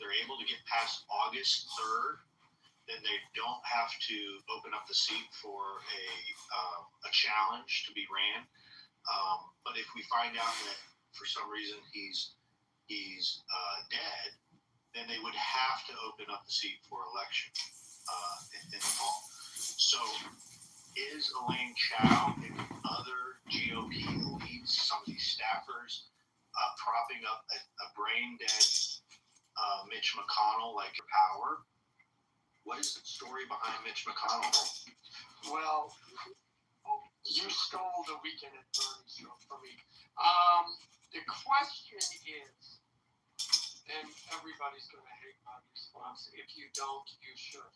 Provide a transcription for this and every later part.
they're able to get past August 3rd, then they don't have to open up the seat for a challenge to be ran. But if we find out that for some reason he's dead, then they would have to open up the seat for election in the fall. So is Elaine Chao and other GOP elites, some of these staffers, propping up a brain-dead Mitch McConnell like power? What is the story behind Mitch McConnell? Well, you stole the weekend at Bernie's show from me. The question is, and everybody's going to hate my response. If you don't, you should.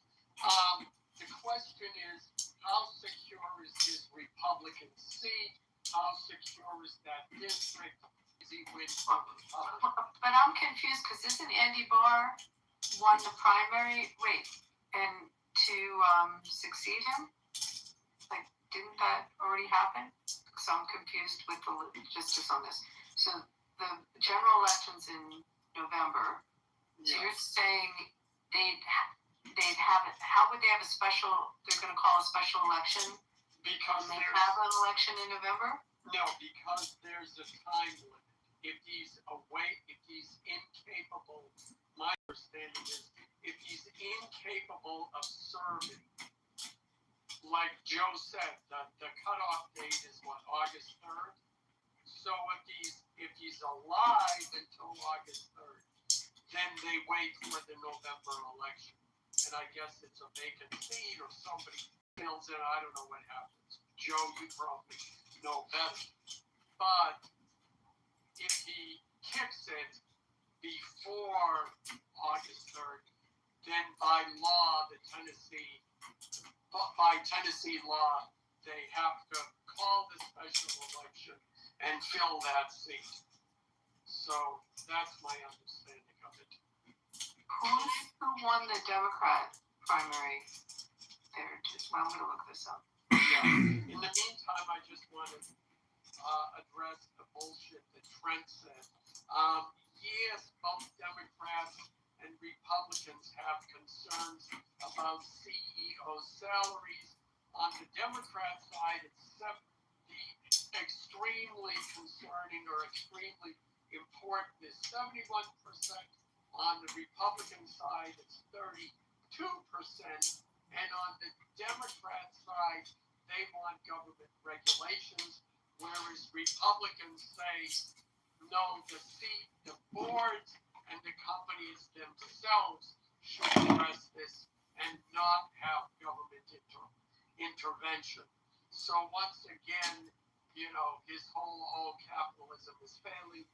The question is, how secure is his Republican seat? How secure is that district? Is he win from Republican? But I'm confused because isn't Andy Barr won the primary? Wait, and to succeed him? Like, didn't that already happen? So I'm confused with the logistics on this. So the general elections in November. So you're saying they'd have it. How would they have a special? They're going to call a special election Because they have an election in November. No, because there's a time limit. If he's away, if he's incapable, my understanding is if he's incapable of serving, like Joe said, the cutoff date is what, August 3rd? So if he's alive until August 3rd, then they wait for the November election. And I guess it's a vacant seat or somebody fills in. I don't know what happens. Joe, you probably know better. But if he kicks it before August 3rd, then by Tennessee law, they have to call the special election and fill that seat. So that's my understanding of it. Who won the Democrat primary there? I'm going to look this up. Yeah. In the meantime, I just want to address the bullshit that Trent said. Yes, both Democrats and Republicans have concerns about CEO salaries. On the Democrat side, it's the extremely concerning or extremely important is 71%. On the Republican side, it's 32%. And on the Democrat side, they want government regulations, whereas Republicans say, no, the boards and the companies themselves should address this and not have government intervention. So once again, his whole capitalism is failing,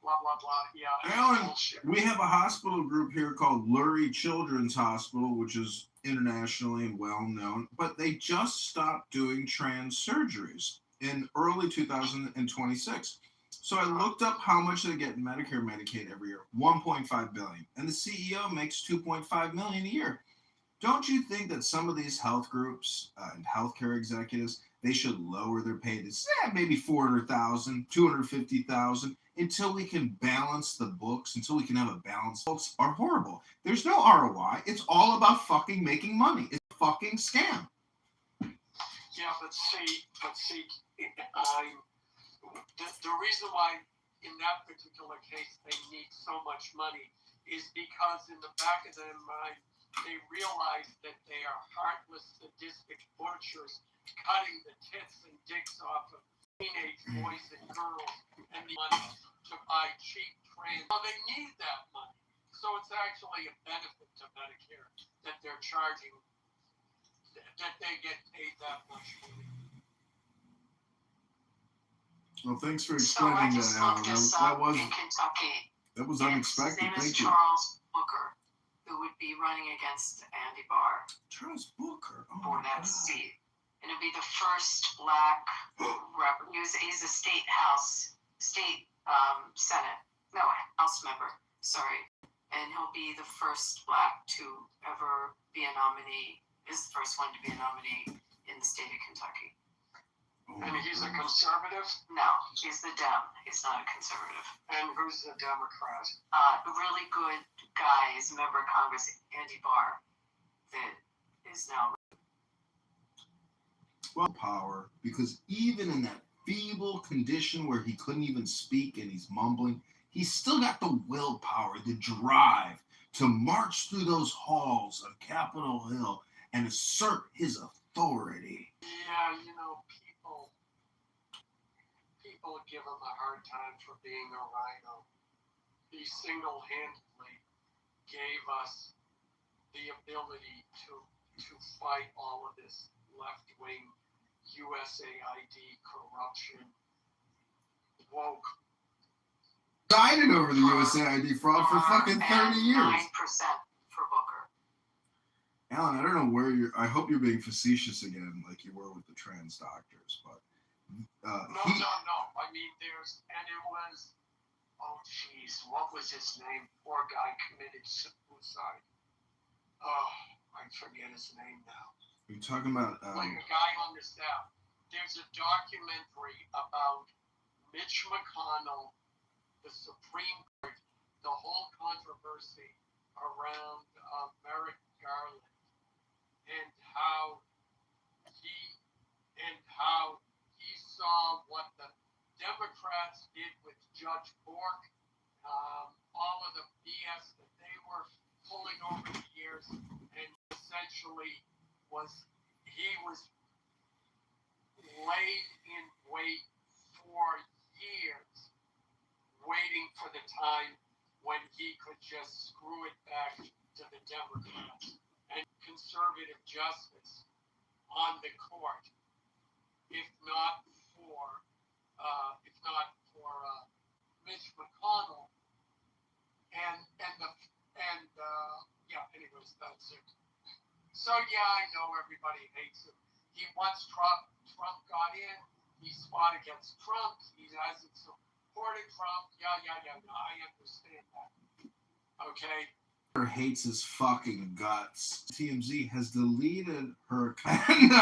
blah, blah, blah. Yeah. Alan, we have a hospital group here called Lurie Children's Hospital, which is internationally and well known, but they just stopped doing trans surgeries in early 2026. So I looked up how much they get in Medicare, Medicaid every year, $1.5 billion, and the CEO makes $2.5 million a year. Don't you think that some of these health groups and healthcare executives, they should lower their pay to maybe $400,000, $250,000 until we can balance the books, until we can have a balance? Books are horrible. There's no ROI. It's all about fucking making money. It's a fucking scam. Yeah, but see, the reason why in that particular case they need so much money is because in the back of their mind they realize that they are heartless, sadistic butchers cutting the tits and dicks off of teenage boys and girls and the money to buy cheap trans. Well, they need that money. So it's actually a benefit to Medicare that they're charging, that they get paid that much money. Well, thanks for explaining that, Alan. That was in Kentucky. That was unexpected. His name Thank is you. Charles Booker, who would be running against Andy Barr Charles Booker. Oh for my that God. seat. And it'll be the first black rep. He's a state House member. Sorry. And he'll be the first black to ever be a nominee. Is the first one to be a nominee in the state of Kentucky. Oh, And he's a conservative? No, he's the Dem. He's not a conservative. And who's the Democrat? A really good guy is Member of Congress Andy Barr that is now. Well, power, because even in that feeble condition where he couldn't even speak and he's mumbling, he's still got the willpower, the drive to march through those halls of Capitol Hill and assert his authority. Yeah, people give him a hard time for being a rhino. He single-handedly gave us the ability to fight all of this left-wing USAID corruption, woke. Guided over the USAID fraud for fucking 30 years. 9% for Booker. Alan, I don't know where you're. I hope you're being facetious again, like you were with the trans doctors, but No. I mean, it was, oh jeez, what was his name? Poor guy committed suicide. Oh, I forget his name now. You're talking about Like a guy on the staff. There's a documentary about Mitch McConnell, the Supreme Court, the whole controversy around Merrick Garland, and how he saw what the Democrats did with Judge Bork, all of the BS that they were pulling over the years, and essentially he was laid in wait for years, waiting for the time when he could just screw it back to the Democrats and conservative justice on the court, if not for Mitch McConnell, anyways, that's it. So yeah, I know everybody hates him. He wants Trump. Trump got in. He fought against Trump. He hasn't supported Trump. Yeah. I understand that. Okay. Her hates his fucking guts. TMZ has deleted her account.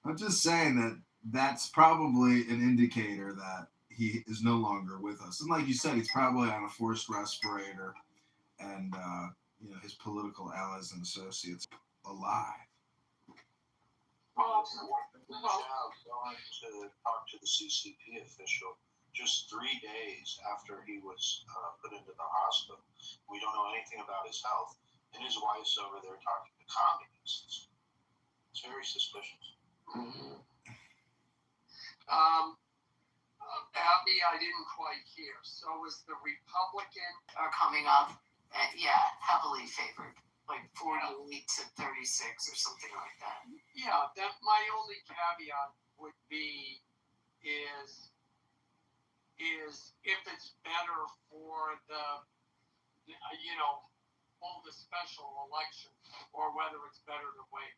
I'm just saying that's probably an indicator that he is no longer with us. And like you said, he's probably on a forced respirator, and his political allies and associates alive. Going to talk to the CCP official just 3 days after he was put into the hospital. We don't know anything about his health, and his wife's over there talking to communists. It's very suspicious. Mm-hmm. Abby, I didn't quite hear. So is the Republican Are coming up, heavily favored, like 48 to 36 or something like that. Yeah, that my only caveat would be is if it's better for the hold a special election, or whether it's better to wait.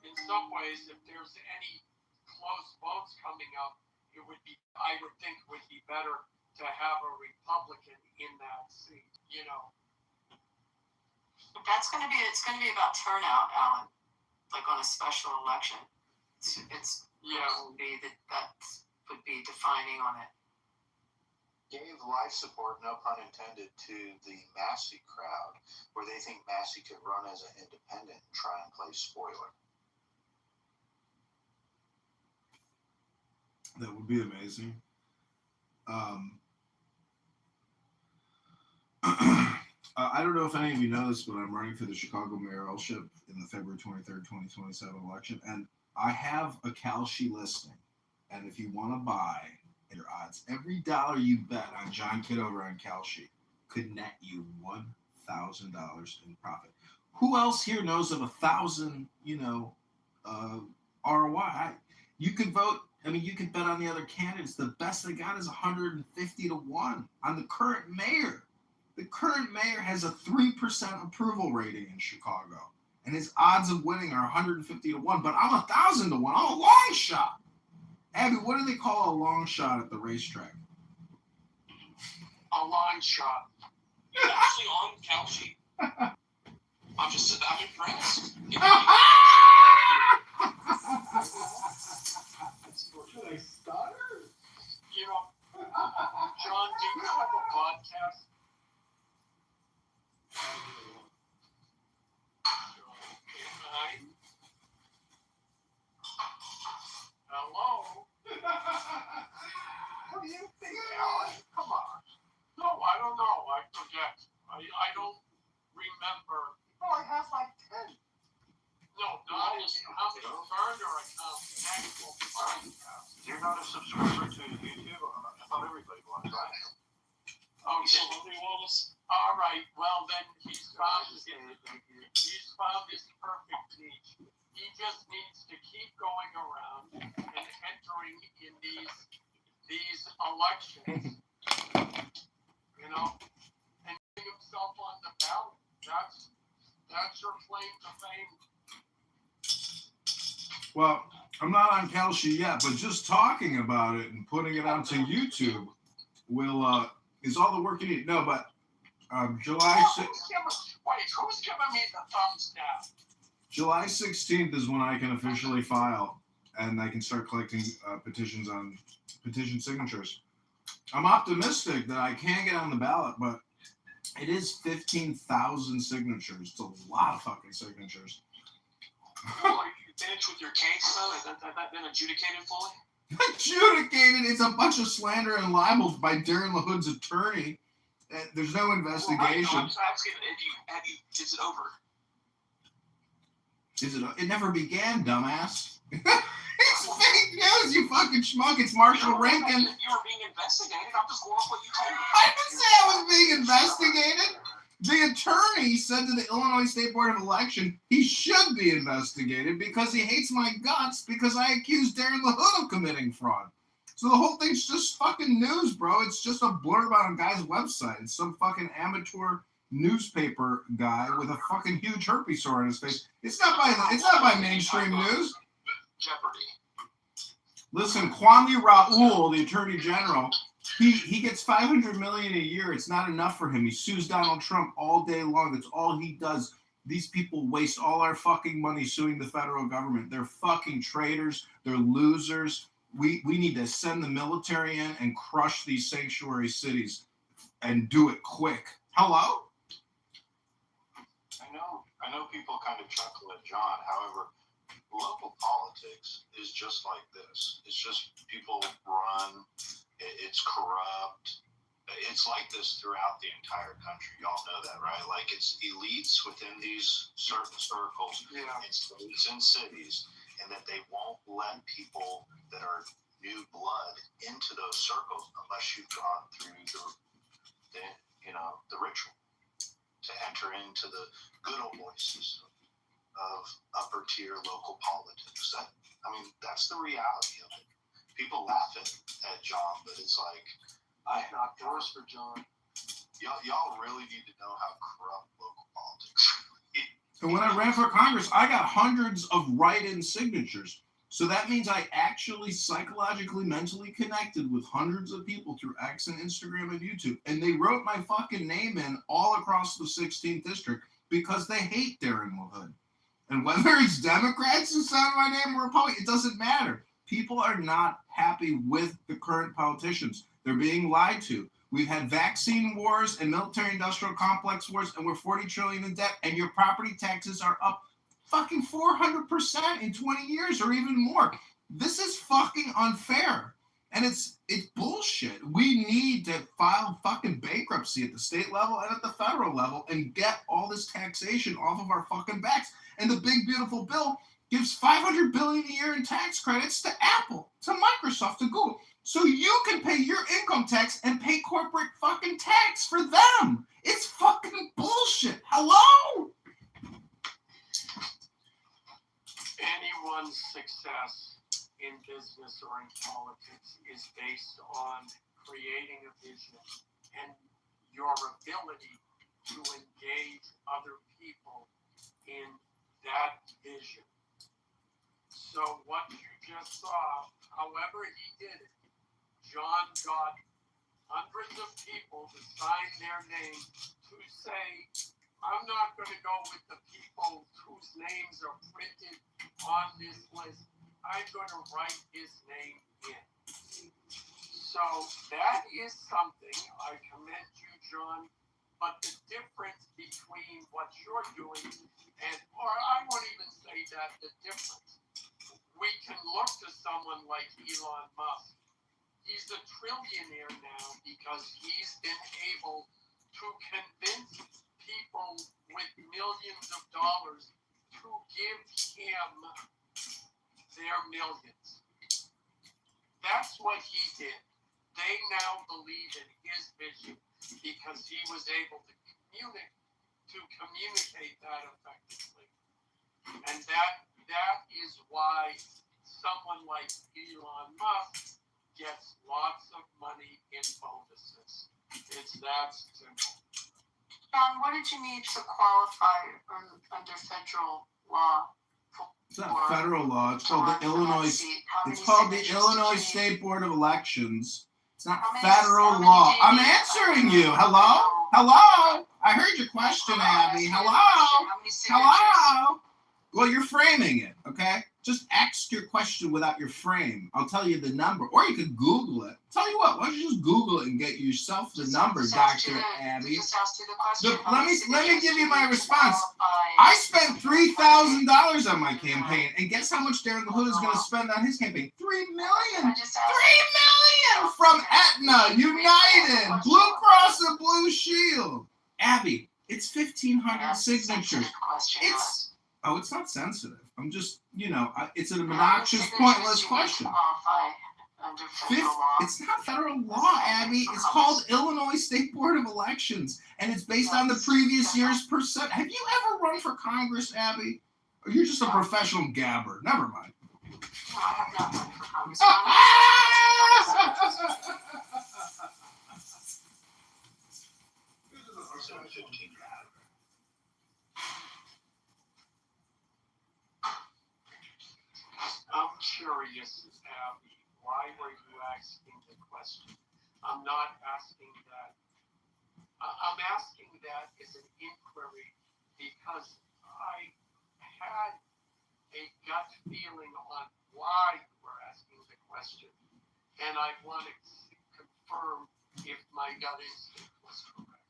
In some ways, if there's any close votes coming up, I would think it would be better to have a Republican in that seat. It's going to be about turnout, Alan. Like on a special election, it's that would be defining on it. Gave life support, no pun intended, to the Massey crowd, where they think Massey could run as an independent and try and play spoiler. That would be amazing. I don't know if any of you know this, but I'm running for the Chicago mayoralship in the February 23rd, 2027 election, and I have a Kalshi listing. And if you want to buy your odds, every dollar you bet on John Kitover on Kalshi could net you $1,000 in profit. Who else here knows of 1,000, ROI? You could vote. I mean, you could bet on the other candidates. The best they got is 150 to 1 on the current mayor. The current mayor has a 3% approval rating in Chicago, and his odds of winning are 150 to 1. But I'm 1,000 to 1. I'm a long shot. Abby, what do they call a long shot at the racetrack? A long shot. You're actually on Kalshi. I'm impressed. Should I stutter? John, do you have a podcast? I don't remember. Oh, it has like 10. No, not how many burner accounts, actual burner accounts. You're not a subscriber to YouTube? I thought everybody was, right? Okay, all right, well then he's found his perfect niche. He just needs to keep going around and entering in these elections, you know, and getting himself on the ballot. That's your claim to fame. Well, I'm not on Kalshi yet, but just talking about it and putting it onto YouTube is all the work you need. No, but July 6th. Who's giving me the thumbs down? July 16th is when I can officially file and I can start collecting petition signatures. I'm optimistic that I can get on the ballot, but it is 15,000 signatures. It's a lot of fucking signatures. Well, are you finished with your case, though? Has that been adjudicated fully? Adjudicated. It's a bunch of slander and libels by Darren LaHood's attorney. There's no investigation. Well, I'm asking, is it over? It never began, dumbass. It's fake news, you fucking schmuck. It's Marshall Rankin. You were being investigated. I'm just going off what you told me. I didn't say I was being investigated. The attorney said to the Illinois State Board of Election he should be investigated because he hates my guts because I accused Darren LaHood of committing fraud. So the whole thing's just fucking news, bro. It's just a blurb on a guy's website. It's some fucking amateur newspaper guy with a fucking huge herpes sore on his face. It's not by mainstream news. Jeopardy. Listen, Kwame Raoul, the Attorney General, he gets $500 million a year. It's not enough for him. He sues Donald Trump all day long. That's all he does. These people waste all our fucking money suing the federal government. They're fucking traitors. They're losers. We need to send the military in and crush these sanctuary cities and do it quick. Hello? I know people kind of chuckle at John. However, local politics is just like this. It's just people run. It's corrupt. It's like this throughout the entire country. Y'all know that, right? Like it's elites within these certain circles, in states and cities, and that they won't let people that are new blood into those circles unless you've gone through the ritual to enter into the good old boy system of upper tier local politics. That's the reality of it. People laugh at John, but it's like, I'm not yours for John. Y'all really need to know how corrupt local politics really is. And when I ran for Congress, I got hundreds of write-in signatures. So that means I actually psychologically, mentally connected with hundreds of people through X and Instagram and YouTube. And they wrote my fucking name in all across the 16th district because they hate Darren LaHood. And whether it's Democrats who signed my name or Republicans, it doesn't matter. People are not happy with the current politicians. They're being lied to. We've had vaccine wars and military-industrial complex wars, and we're $40 trillion in debt, and your property taxes are up fucking 400% in 20 years or even more. This is fucking unfair. And it's bullshit. We need to file fucking bankruptcy at the state level and at the federal level and get all this taxation off of our fucking backs. And the big beautiful bill gives $500 billion a year in tax credits to Apple, to Microsoft, to Google. So you can pay your income tax and pay corporate fucking tax for them. It's fucking bullshit. Hello? Anyone's success in business or in politics is based on creating a vision and your ability to engage other people in that vision. So what you just saw, however he did it, John got hundreds of people to sign their name to say, I'm not going to go with the people whose names are printed on this list. I'm going to write his name in. So that is something. I commend you, John. But the difference between what you're doing or I won't even say that, the difference. We can look to someone like Elon Musk. He's a trillionaire now because he's been able to convince people with millions of dollars to give him their millions. That's what he did. They now believe in his vision because he was able to communicate that effectively. And that is why someone like Elon Musk gets lots of money in bonuses. It's that simple. John, what did you need to qualify under federal law? It's not federal law. It's called the Illinois. It's called the Illinois State Board of Elections. It's not federal law. I'm answering you. Hello? Hello? I heard your question, Abby. Hello? Hello? Well, you're framing it, okay? Just ask your question without your frame. I'll tell you the number. Or you could Google it. Tell you what, why don't you just Google it and get yourself the number, Dr. Abby. Just ask you the question. Let me give you my response. I spent $3,000 on my campaign, and guess how much Darren LaHood is going to spend on his campaign? $3 million. $3 million from Aetna, United, Blue Cross and Blue Shield. Abby, it's 1,500 signatures. It's not sensitive. I'm just, it's an obnoxious, pointless question. It's not federal law, Abby. It's called Illinois State Board of Elections, and it's based on the previous year's percent. Have you ever run for Congress, Abby? Or you're just a professional gabber? Never mind. No, I have not run for Congress. I'm curious, Abby, why were you asking the question? I'm not asking that. I'm asking that as an inquiry because I had a gut feeling on why you were asking the question, and I wanted to confirm if my gut instinct was correct.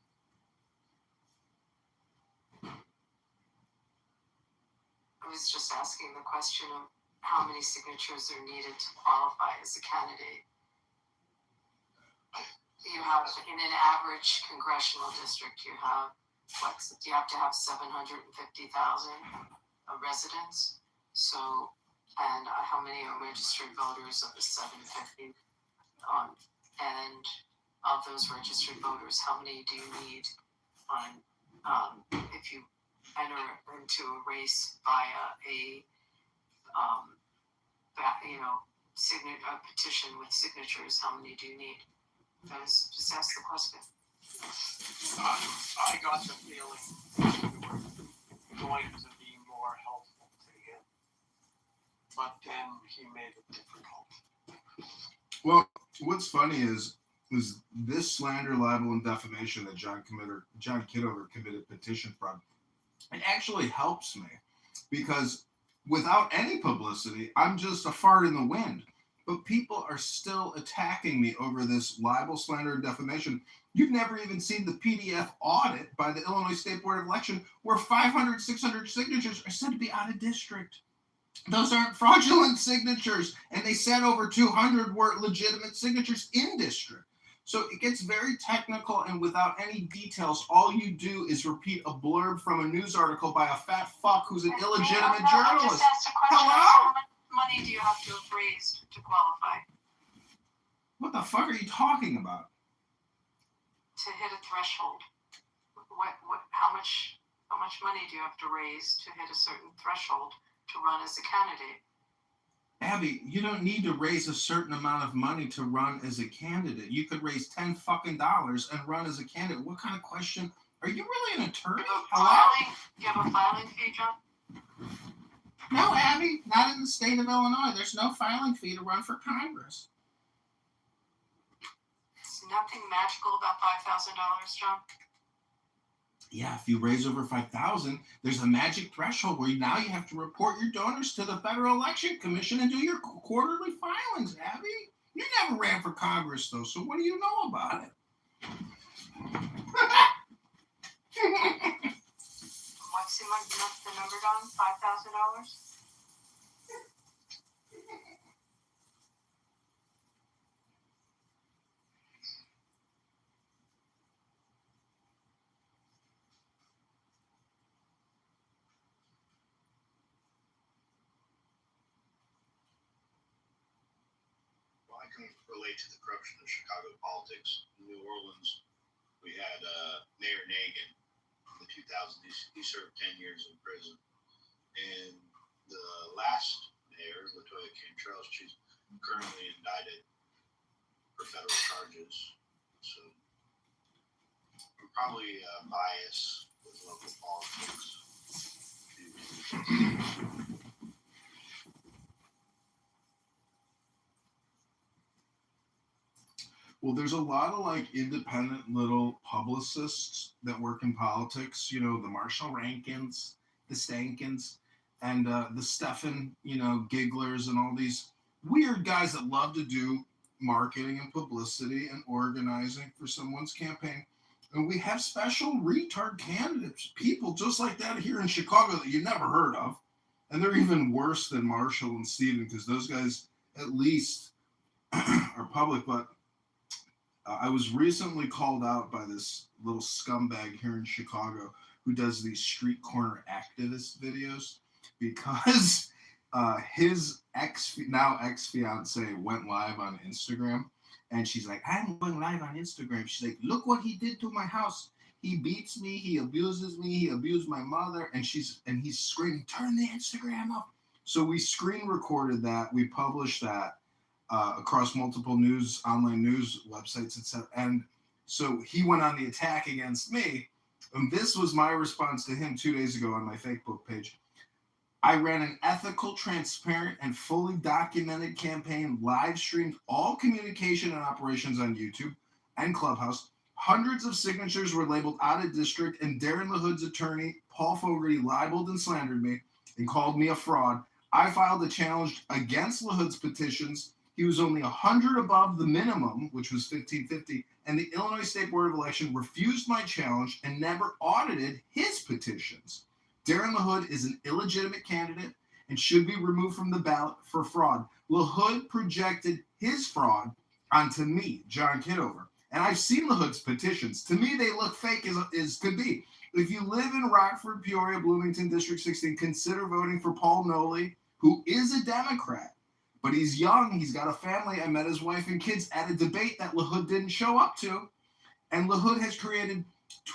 I was just asking the question of how many signatures are needed to qualify as a candidate. You have, in an average congressional district, you have to have 750,000 residents. So, and how many are registered voters of the 750? And of those registered voters, how many do you need if you enter into a race via a petition with signatures? How many do you need? Just ask the question. I got the feeling you were going to be more helpful to him, but then he made it difficult. Well, what's funny is this slander, libel, and defamation that John Kitover committed petition from. It actually helps me because without any publicity, I'm just a fart in the wind. But people are still attacking me over this libel, slander, and defamation. You've never even seen the PDF audit by the Illinois State Board of Election where 500, 600 signatures are said to be out of district. Those aren't fraudulent signatures, and they said over 200 were legitimate signatures in district. So it gets very technical, and without any details, all you do is repeat a blurb from a news article by a fat fuck who's an illegitimate journalist. I just asked a question. Hello? How much money do you have to have raised to qualify? What the fuck are you talking about? To hit a threshold. How much money do you have to raise to hit a certain threshold to run as a candidate? Abby, you don't need to raise a certain amount of money to run as a candidate. You could raise $10 fucking and run as a candidate. What kind of question? Are you really an attorney? Do you have a filing fee, John? No, Abby, not in the state of Illinois. There's no filing fee to run for Congress. There's nothing magical about $5,000, John. Yeah, if you raise over 5,000, there's a magic threshold where now you have to report your donors to the Federal Election Commission and do your quarterly filings, Abby. You never ran for Congress, though, so what do you know about it? What's the number, Don? $5,000? relate to the corruption of Chicago politics. In New Orleans, we had Mayor Nagin in the 2000s. He served 10 years in prison. And the last mayor, Latoya Cantrell, she's currently indicted for federal charges. So I'm probably biased with local politics. Well, there's a lot of like independent little publicists that work in politics. You know, the Marshall Rankins, the Stankins, and the Stefan, Gigglers, and all these weird guys that love to do marketing and publicity and organizing for someone's campaign. And we have special retard candidates, people just like that here in Chicago that you never heard of. And they're even worse than Marshall and Steven because those guys at least are public. But I was recently called out by this little scumbag here in Chicago who does these street corner activist videos because his now ex-fiance went live on Instagram, and she's like, I'm going live on Instagram. She's like, look what he did to my house. He beats me, he abuses me, he abused my mother, and he's screaming, turn the Instagram off. So we screen recorded that, we published that across multiple online news websites, etc. And so he went on the attack against me, and this was my response to him 2 days ago on my Facebook page. I ran an ethical, transparent, and fully documented campaign, live streamed all communication and operations on YouTube and Clubhouse. Hundreds of signatures were labeled out of district, and Darren LaHood's attorney, Paul Fogarty, libeled and slandered me and called me a fraud. I filed a challenge against LaHood's petitions. He was only 100 above the minimum, which was $1,550, and the Illinois State Board of Election refused my challenge and never audited his petitions. Darren LaHood is an illegitimate candidate and should be removed from the ballot for fraud. LaHood projected his fraud onto me, John Kitover, and I've seen LaHood's petitions. To me, they look fake as could be. If you live in Rockford, Peoria, Bloomington, District 16, consider voting for Paul Noley, who is a Democrat. But he's young, he's got a family. I met his wife and kids at a debate that LaHood didn't show up to. And LaHood has created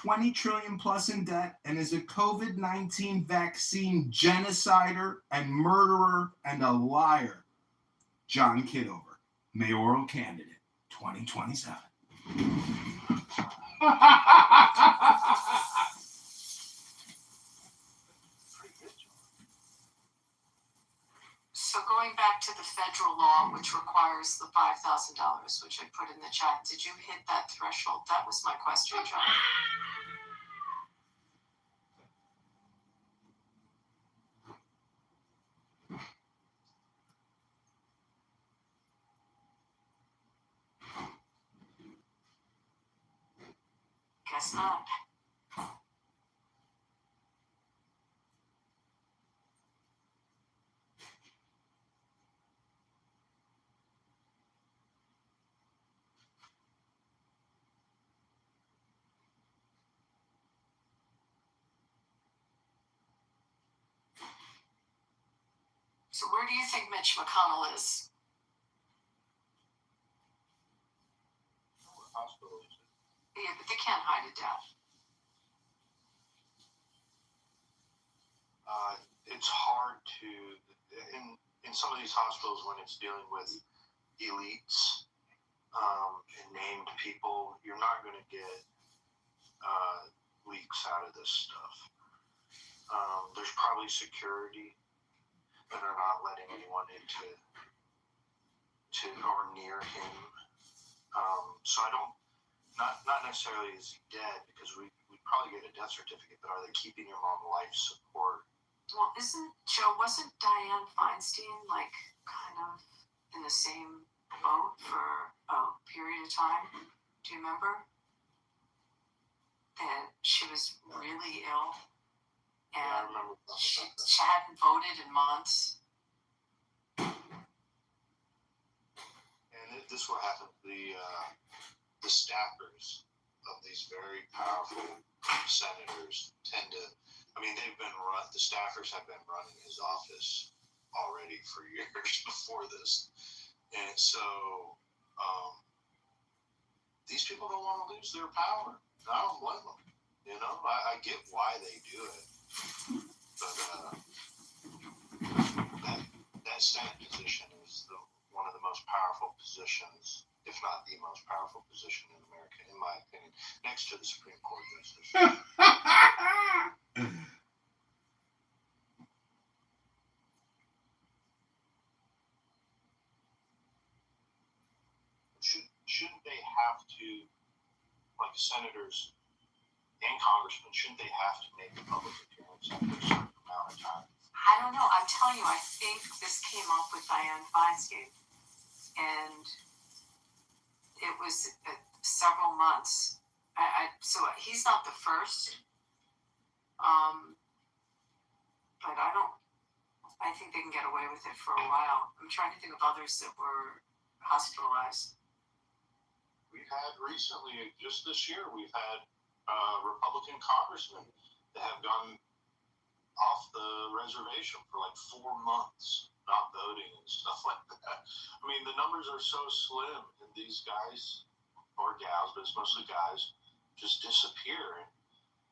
$20 trillion plus in debt and is a COVID-19 vaccine genocider and murderer and a liar. John Kitover, mayoral candidate, 2027. So going back to the federal law, which requires the $5,000, which I put in the chat, did you hit that threshold? That was my question, John. Guess not. So where do you think Mitch McConnell is? Hospital. Yeah, but they can't hide it down. It's hard to, in some of these hospitals, when it's dealing with elites and named people, you're not going to get leaks out of this stuff. There's probably security that are not letting anyone into or near him. So I don't, not necessarily is he dead, because we probably get a death certificate, but are they keeping him on life support? Well, wasn't Dianne Feinstein like kind of in the same boat for a period of time? Do you remember? That she was really ill, Yeah, I and remember. she hadn't voted in months. And this will happen. The staffers of these very powerful senators tend to. I mean, the staffers have been running his office already for years before this, and so These people don't want to lose their power. I don't blame them. You know, I get why they do it, but that Senate position is one of the most powerful positions, if not the most powerful position in America, in my opinion, next to the Supreme Court justice. Shouldn't they have to, like senators and congressmen, shouldn't they have to make a public appearance after a certain amount of time? I don't know. I'm telling you, I think this came up with Dianne Feinstein, and it was several months. So he's not the first, but I think they can get away with it for a while. I'm trying to think of others that were hospitalized. We've had recently, just this year, we've had Republican congressmen that have gone off the reservation for like 4 months, not voting and stuff like that. I mean, the numbers are so slim, and these guys, or gals, but it's mostly guys, just disappear, and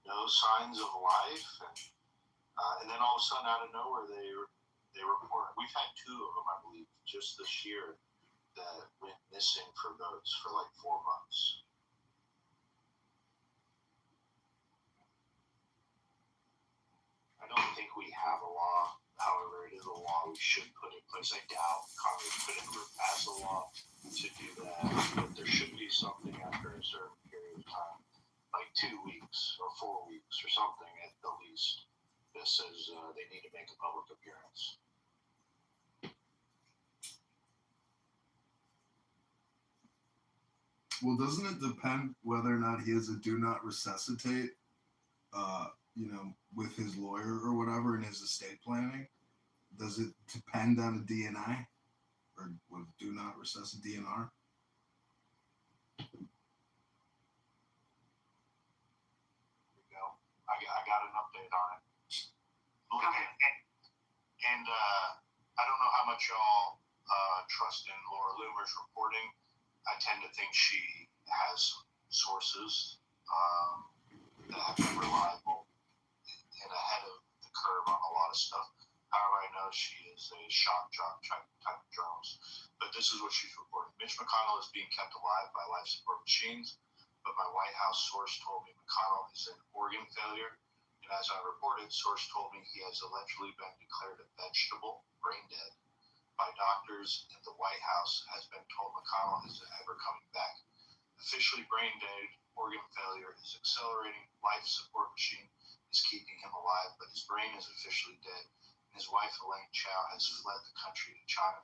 no signs of life, and then all of a sudden, out of nowhere, they report. We've had 2 of them, I believe, just this year that went missing for votes for like 4 months. I don't think we have a law. However, it is a law we should put in place. I doubt Congress could ever pass a law to do that, but there should be something after a certain period of time, like 2 weeks or 4 weeks or something at the least, that says they need to make a public appearance. Well, doesn't it depend whether or not he has a do not resuscitate, with his lawyer or whatever in his estate planning? Does it depend on a DNI or with do not resuscitate DNR? There you go. I got an update on it. Okay. And I don't know how much y'all trust in Laura Loomer's reporting. I tend to think she has sources that have been reliable and ahead of the curve on a lot of stuff. However, I know she is a shock jock type of journalist. But this is what she's reporting. Mitch McConnell is being kept alive by life support machines, but my White House source told me McConnell is in organ failure. And as I reported, source told me he has allegedly been declared a vegetable brain dead by doctors in the White House, has been told McConnell isn't ever coming back. Officially brain dead, organ failure is accelerating, life support machine is keeping him alive, but his brain is officially dead. And his wife, Elaine Chao, has fled the country to China.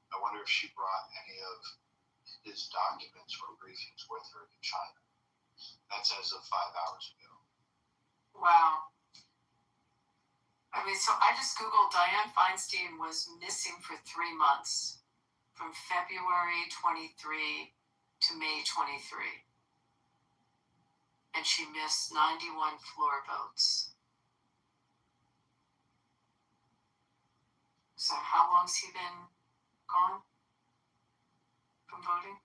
I wonder if she brought any of his documents or briefings with her to China. That's as of 5 hours ago. Wow. I mean, so I just Googled Dianne Feinstein was missing for 3 months, from February 23 to May 23. And she missed 91 floor votes. So how long's he been gone from voting?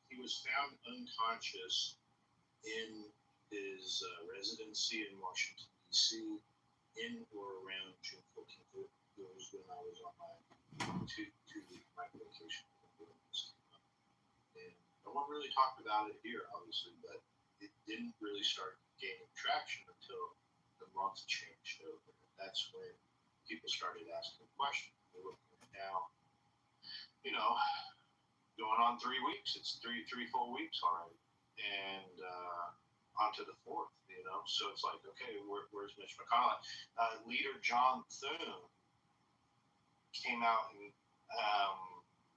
He was found unconscious in his residency in Washington, D.C. in or around June 14th. It was when I was on my two-week vacation. And no one really talked about it here, obviously, but it didn't really start gaining traction until the month changed over. That's when people started asking questions. We're looking at now, going on 3 weeks. It's three full weeks already. And on to the 4th, So it's like, okay, where's Mitch McConnell? Leader John Thune came out and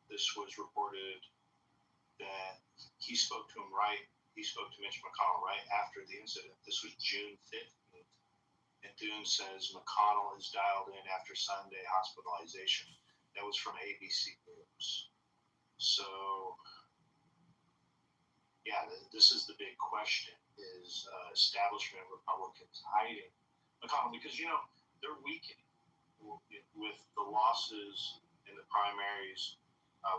this was reported that he spoke to Mitch McConnell right after the incident. This was June 15th. And Thune says McConnell is dialed in after Sunday hospitalization. That was from ABC News. So, yeah, this is the big question, is establishment Republicans hiding McConnell? Because, they're weakening with the losses in the primaries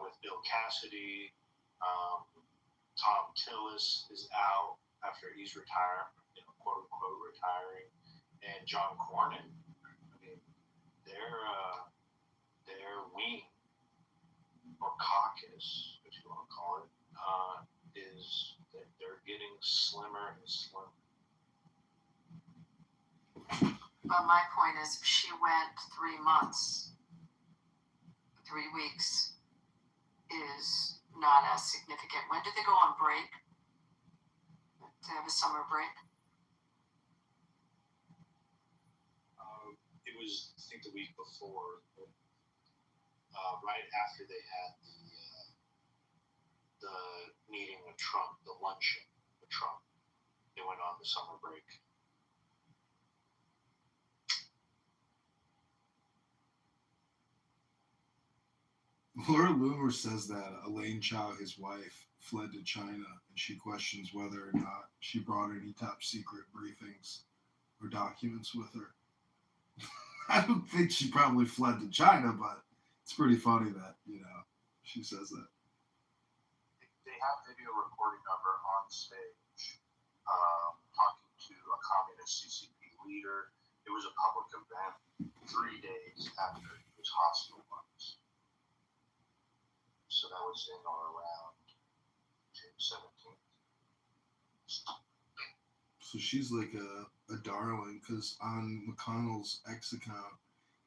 with Bill Cassidy. Tom Tillis is out after he's retired, quote unquote retiring, and John Cornyn. I mean, their wing or caucus, if you want to call it, is that they're getting slimmer and slimmer. But my point is, she went 3 months. 3 weeks is not as significant. When did they go on break? Did they have a summer break? It was, I think, the week before, right after they had the meeting with Trump, the luncheon with Trump. They went on the summer break. Laura Loomer says that Elaine Chao, his wife, fled to China, and she questions whether or not she brought any top secret briefings or documents with her. I don't think she probably fled to China, but it's pretty funny that, she says that. They have video recording of her on stage talking to a communist CCP leader. It was a public event 3 days after he was hospitalized. So that was in or around June 17th. So she's like a darling, because on McConnell's X account,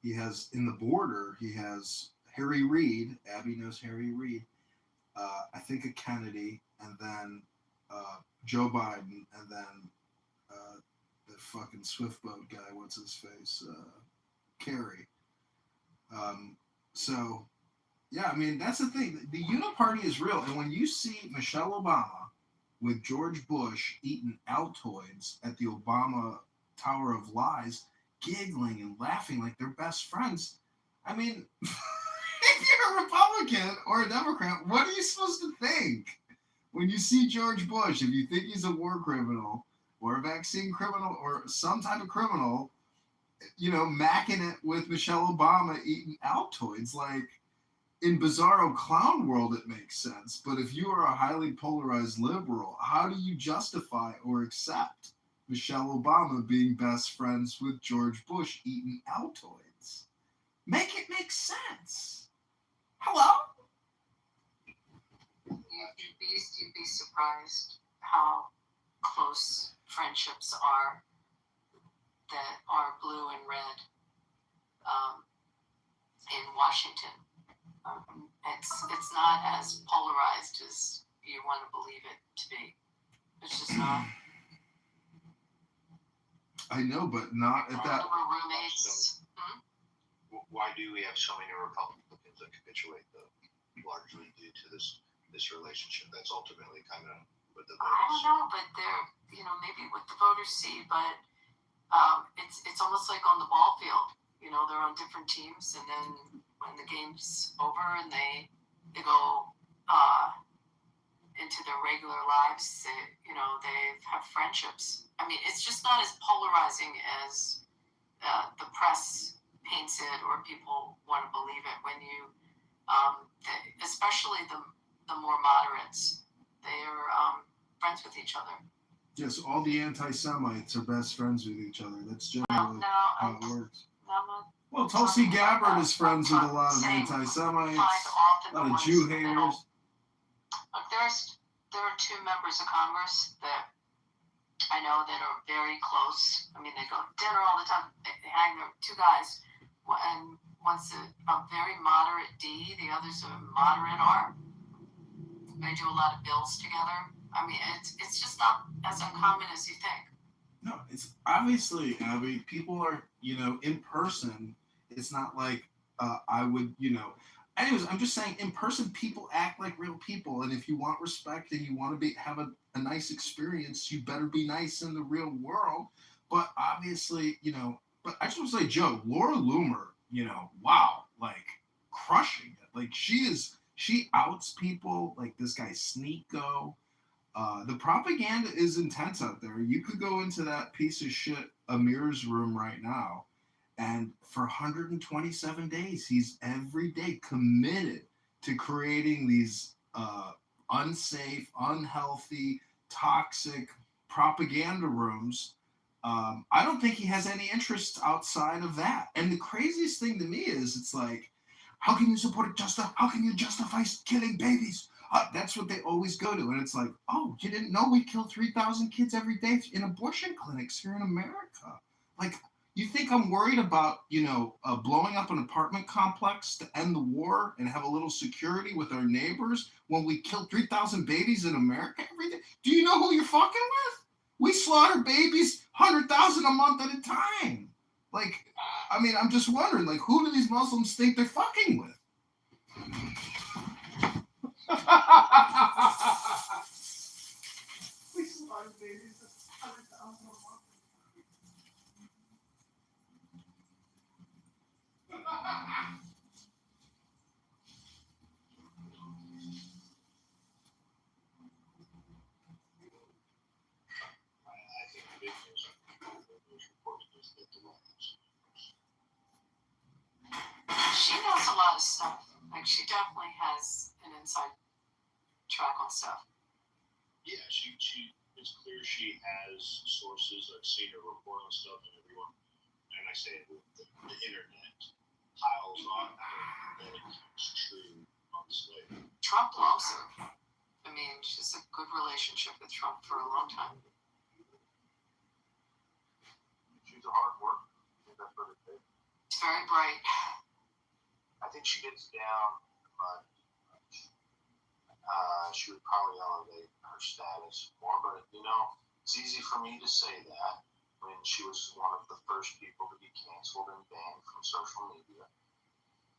he has, in the border, he has Harry Reid. Abby knows Harry Reid. I think a Kennedy, and then Joe Biden, and then the fucking Swiftboat guy, what's his face? Kerry. So, yeah, I mean, that's the thing. The uniparty is real. And when you see Michelle Obama with George Bush eating Altoids at the Obama Tower of Lies, giggling and laughing like they're best friends, I mean, if you're a Republican or a Democrat, what are you supposed to think? When you see George Bush, if you think he's a war criminal or a vaccine criminal or some type of criminal, macking it with Michelle Obama eating Altoids, like, in Bizarro Clown World, it makes sense. But if you are a highly polarized liberal, how do you justify or accept Michelle Obama being best friends with George Bush eating Altoids? Make it make sense. Hello? You'd be surprised how close friendships are that are blue and red in Washington. It's not as polarized as you want to believe it to be. It's just not. I know, but not at that. They were roommates. Why do we have so many Republicans that capitulate, though? Largely due to this relationship. That's ultimately kind of what the voters. I don't know, but they're maybe what the voters see, but it's almost like on the ball field. They're on different teams, and then when the game's over and they go into their regular lives, they have friendships. I mean, it's just not as polarizing as the press paints it or people want to believe it. When you, especially the more moderates, they're friends with each other. Yes, all the anti-Semites are best friends with each other. That's generally how it works. Well, Tulsi Gabbard is friends with a lot of anti-Semites, a lot of Jew haters. Look, there are 2 members of Congress that I know that are very close. I mean, they go to dinner all the time. They hang there, 2 guys, and one's a very moderate D, the other's a moderate R. They do a lot of bills together. I mean, it's just not as uncommon as you think. No, it's obviously, Abby, people are, in person. It's not like I would, Anyways, I'm just saying, in person, people act like real people. And if you want respect and you want to have a nice experience, you better be nice in the real world. But obviously, but I just want to say, Joe, Laura Loomer, wow, like, crushing it. Like, she outs people like this guy Sneeko. The propaganda is intense out there. You could go into that piece of shit Amir's room right now, and for 127 days, he's every day committed to creating these unsafe, unhealthy, toxic propaganda rooms. I don't think he has any interest outside of that. And the craziest thing to me is, it's like, how can you support justice? How can you justify killing babies? That's what they always go to. And it's like, oh, you didn't know we kill 3,000 kids every day in abortion clinics here in America? Like, you think I'm worried about, blowing up an apartment complex to end the war and have a little security with our neighbors when we kill 3,000 babies in America every day? Do you know who you're fucking with? We slaughter babies 100,000 a month at a time. Like, I mean, I'm just wondering, like, who do these Muslims think they're fucking with? We slaughter babies 100,000 a month. I think the big news report is that the Lions. She knows a lot of stuff. Like, she definitely has an inside track on stuff. Yeah, she it's clear she has sources. I've seen her report on stuff, and everyone, and I say the internet piles on that it's true on slavery. Trump loves her. I mean, she's a good relationship with Trump for a long time. She's a hard worker. I think that's what it is. She's very bright. I think she gets down, but she would probably elevate her status more. But it's easy for me to say that when she was one of the first people to be canceled and banned from social media,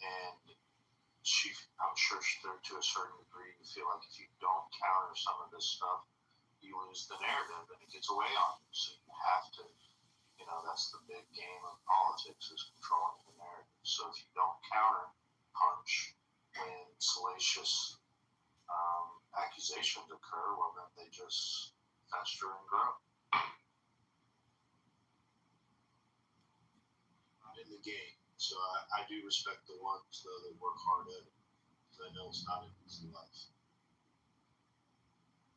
and I'm sure to a certain degree, you feel like if you don't counter some of this stuff, you lose the narrative and it gets away on you. So you have to, that's the big game of politics, is controlling the narrative. So if you don't counter punch when salacious accusations occur, well, then they just fester and grow. Not in the game. So I do respect the ones, though, that work hard at it, because I know it's not an easy life.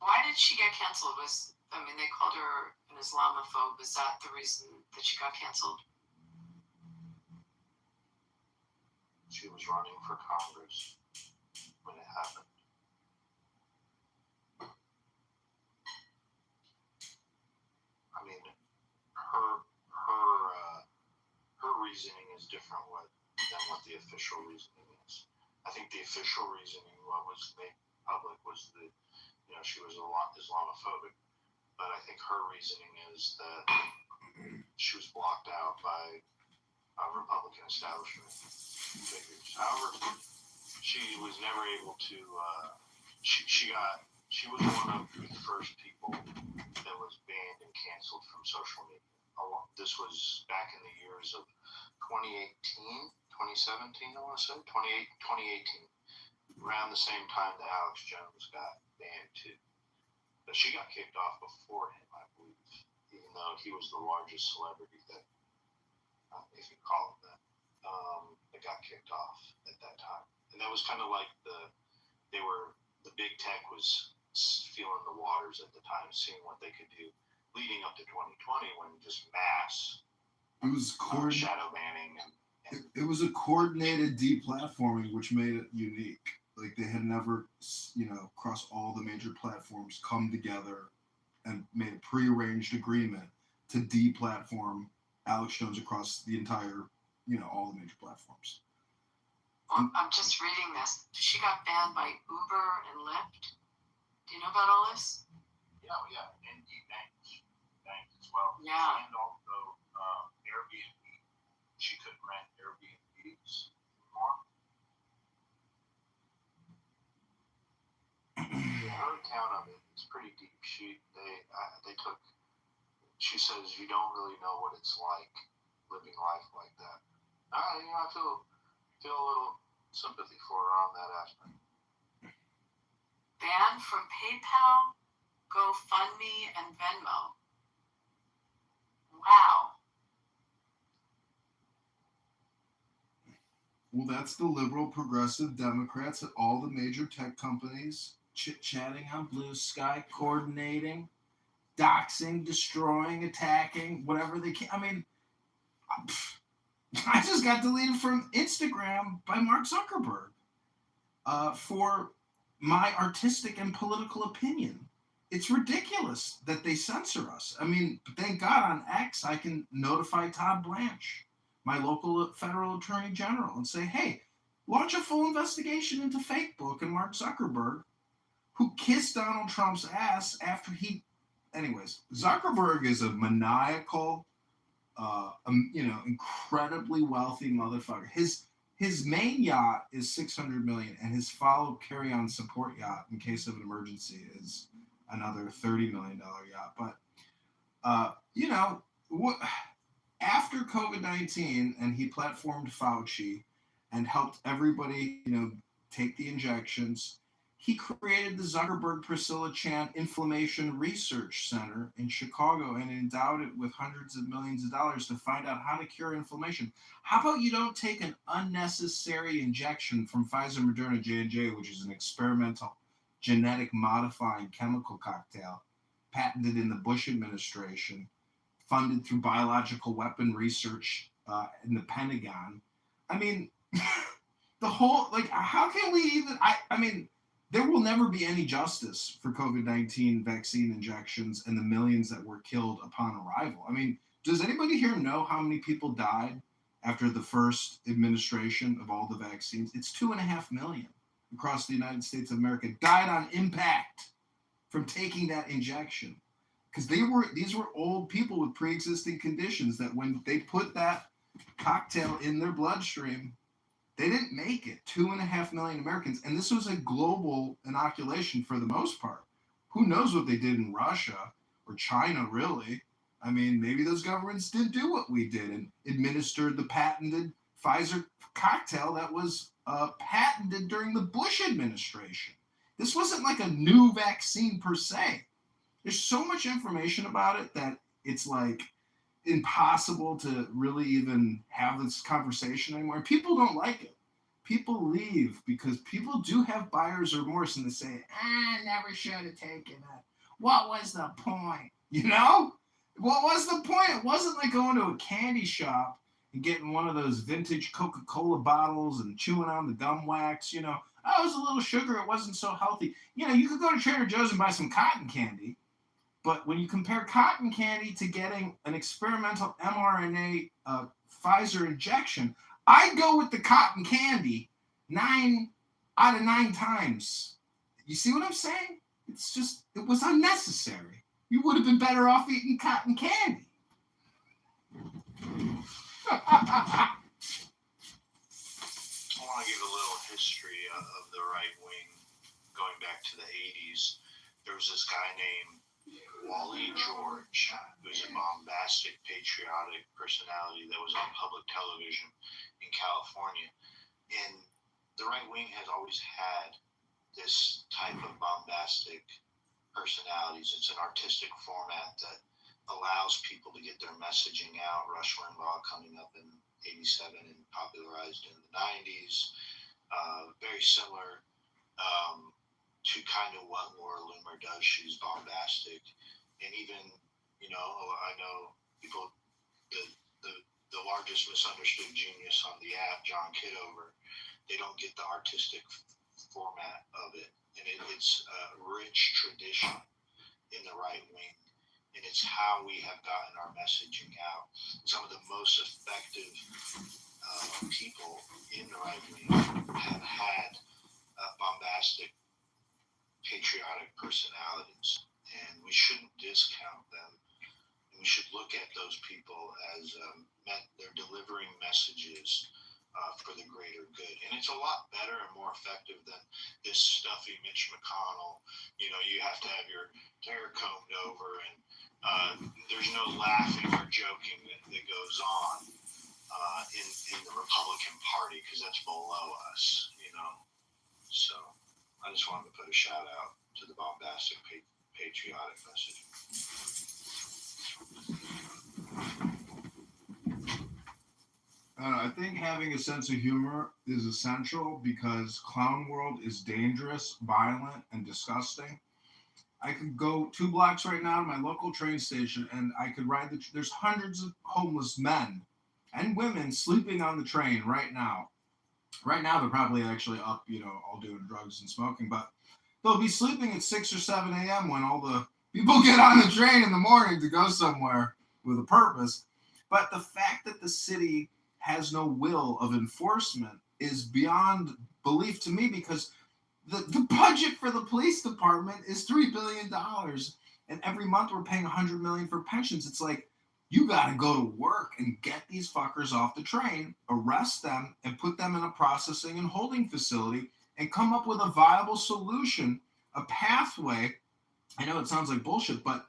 Why did she get canceled? They called her an Islamophobe. Is that the reason that she got canceled? She was running for Congress when it happened. I mean, her reasoning is different than what the official reasoning is. I think the official reasoning, what was made public, was that she was a lot Islamophobic, but I think her reasoning is that she was blocked out by Republican establishment figures. However, she was never able to. She was one of the first people that was banned and canceled from social media. This was back in the years of 2018, 2017, I want to say, 2018. Around the same time that Alex Jones got banned too. But she got kicked off before him, I believe, even though he was the largest celebrity that, if you call him that, that got kicked off at that time. And that was kind of like the big tech was feeling the waters at the time, seeing what they could do, leading up to 2020 when just mass shadow banning it was a coordinated deplatforming, which made it unique. Like, they had never, across all the major platforms, come together and made a prearranged agreement to deplatform Alex Jones across the entire, all the major platforms. Well, I'm just reading this. She got banned by Uber and Lyft. Do you know about all this? Yeah, and banks as well. Yeah. And also Airbnb. She couldn't rent Airbnbs anymore. Her account of it is pretty deep. She says you don't really know what it's like living life like that. I feel a little sympathy for her on that aspect. Banned from PayPal, GoFundMe, and Venmo. Wow. Well, that's the liberal progressive Democrats at all the major tech companies chit-chatting on Blue Sky, coordinating, doxing, destroying, attacking, whatever they can. I mean, I just got deleted from Instagram by Mark Zuckerberg for my artistic and political opinion. It's ridiculous that they censor us. I mean, thank God on X I can notify Todd Blanche, my local federal attorney general, and say, hey, launch a full investigation into Facebook and Mark Zuckerberg, who kissed Donald Trump's ass after he. Anyways, Zuckerberg is a maniacal, incredibly wealthy motherfucker. His main yacht is $600 million, and his follow carry-on support yacht, in case of an emergency, is another $30 million yacht. But after COVID-19, and he platformed Fauci and helped everybody, take the injections. He created the Zuckerberg Priscilla Chan Inflammation Research Center in Chicago and endowed it with hundreds of millions of dollars to find out how to cure inflammation. How about you don't take an unnecessary injection from Pfizer, Moderna, J&J, which is an experimental genetic modifying chemical cocktail patented in the Bush administration, funded through biological weapon research in the Pentagon. I mean, the whole, how can we even, I mean, there will never be any justice for COVID-19 vaccine injections and the millions that were killed upon arrival. I mean, does anybody here know how many people died after the first administration of all the vaccines? It's 2.5 million across the United States of America died on impact from taking that injection. Because these were old people with pre-existing conditions that when they put that cocktail in their bloodstream, they didn't make it. 2.5 million Americans. And this was a global inoculation for the most part. Who knows what they did in Russia or China, really? I mean, maybe those governments did do what we did and administered the patented Pfizer cocktail that was patented during the Bush administration. This wasn't like a new vaccine per se. There's so much information about it that it's impossible to really even have this conversation anymore. People don't like it. People leave because people do have buyer's remorse and they say, I never should have taken it. What was the point? What was the point? It wasn't like going to a candy shop and getting one of those vintage Coca-Cola bottles and chewing on the gum wax. Oh, it was a little sugar. It wasn't so healthy. You could go to Trader Joe's and buy some cotton candy. But when you compare cotton candy to getting an experimental mRNA Pfizer injection, I go with the cotton candy 9 out of 9 times. You see what I'm saying? It was unnecessary. You would have been better off eating cotton candy. I want to give a little history of the right wing going back to the 80s. There was this guy named Wally George, who's a bombastic, patriotic personality that was on public television in California. And the right wing has always had this type of bombastic personalities. It's an artistic format that allows people to get their messaging out. Rush Limbaugh coming up in 87 and popularized in the 90s. Very similar to kind of what Laura Loomer does. She's bombastic. And even, I know people, the largest misunderstood genius on the app, John Kitover, they don't get the artistic format of it. And it's a rich tradition in the right wing. And it's how we have gotten our messaging out. Some of the most effective people in the right wing have had bombastic, patriotic personalities, and we shouldn't discount them. We should look at those people as they're delivering messages for the greater good, and it's a lot better and more effective than this stuffy Mitch McConnell. You have to have your hair combed over, and there's no laughing or joking that goes on in the Republican Party because that's below us. So I just wanted to put a shout out to the bombastic, patriotic message. I think having a sense of humor is essential because clown world is dangerous, violent, and disgusting. I could go 2 blocks right now to my local train station, and I could ride the. There's hundreds of homeless men and women sleeping on the train right now. Right now, they're probably actually up, all doing drugs and smoking, but they'll be sleeping at 6 or 7 a.m. when all the people get on the train in the morning to go somewhere with a purpose. But the fact that the city has no will of enforcement is beyond belief to me because the budget for the police department is $3 billion, and every month we're paying $100 million for pensions. It's like you got to go to work and get these fuckers off the train, arrest them, and put them in a processing and holding facility, and come up with a viable solution, a pathway. I know it sounds like bullshit, but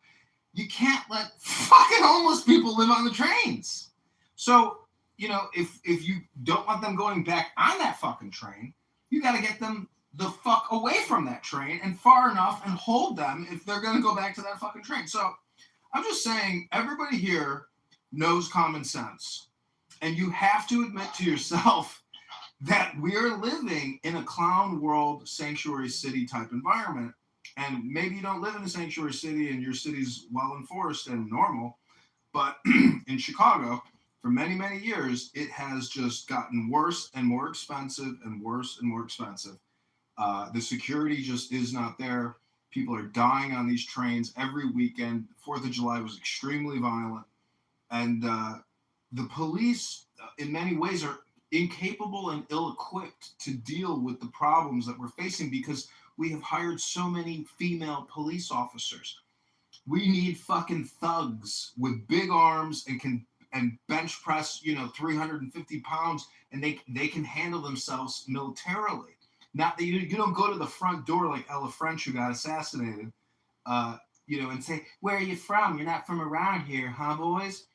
you can't let fucking homeless people live on the trains. So, if you don't want them going back on that fucking train, you got to get them the fuck away from that train and far enough and hold them if they're going to go back to that fucking train. So I'm just saying, everybody here knows common sense. And you have to admit to yourself that we're living in a clown world sanctuary city type environment. And maybe you don't live in a sanctuary city and your city's well enforced and normal, but in Chicago, for many, many years, it has just gotten worse and more expensive and worse and more expensive. The security just is not there. People are dying on these trains every weekend. 4th of July was extremely violent. And the police, in many ways, are incapable and ill-equipped to deal with the problems that we're facing because we have hired so many female police officers. We need fucking thugs with big arms and bench press, 350 pounds, and they can handle themselves militarily. Not that you don't go to the front door like Ella French, who got assassinated, and say, "Where are you from? You're not from around here, huh, boys?"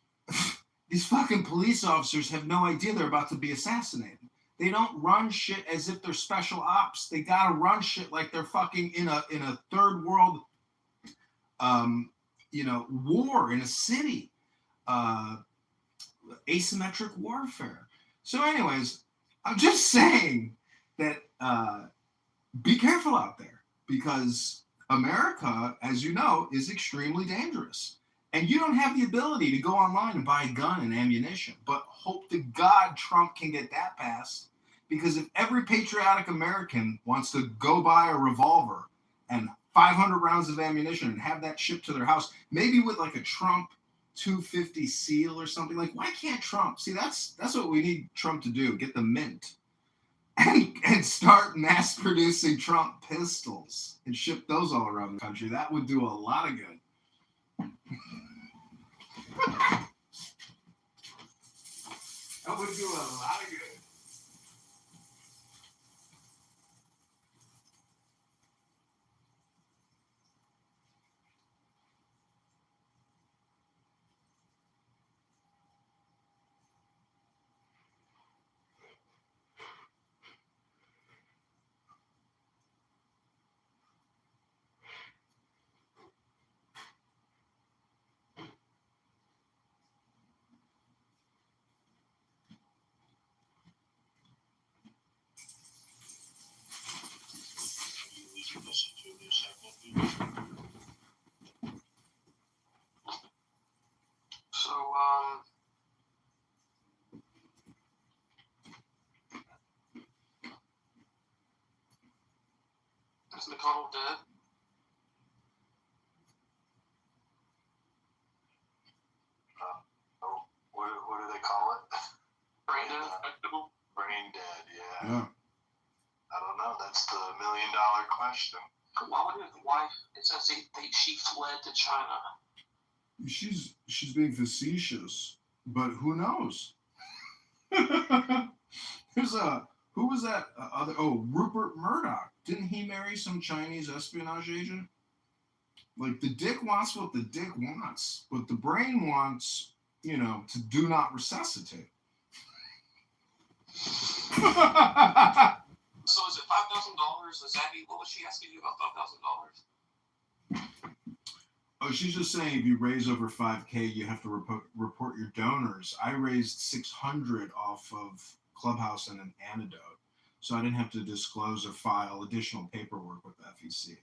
These fucking police officers have no idea they're about to be assassinated. They don't run shit as if they're special ops. They gotta run shit like they're fucking in a third world, war in a city, asymmetric warfare. So, anyways, I'm just saying that be careful out there because America, as you know, is extremely dangerous. And you don't have the ability to go online and buy a gun and ammunition, but hope to God Trump can get that passed. Because if every patriotic American wants to go buy a revolver and 500 rounds of ammunition and have that shipped to their house, maybe with like a Trump 250 seal or something, like why can't Trump? See, that's what we need Trump to do, get the mint and start mass producing Trump pistols and ship those all around the country. That would do a lot of good. That would do a lot of good. So, is McConnell dead? What do they call it? Brain dead? Brain dead, yeah. Yeah. I don't know. That's the $1 million question. Why would his wife? It says she fled to China. She's being facetious, but who knows? Who was that other? Oh, Rupert Murdoch. Didn't he marry some Chinese espionage agent? Like the dick wants what the dick wants, but the brain wants, to do not resuscitate. So is it $5,000? Is that what was she asking you about $5,000? Oh, she's just saying if you raise over 5K, you have to report your donors. I raised 600 off of Clubhouse and an antidote, so I didn't have to disclose or file additional paperwork with the FEC.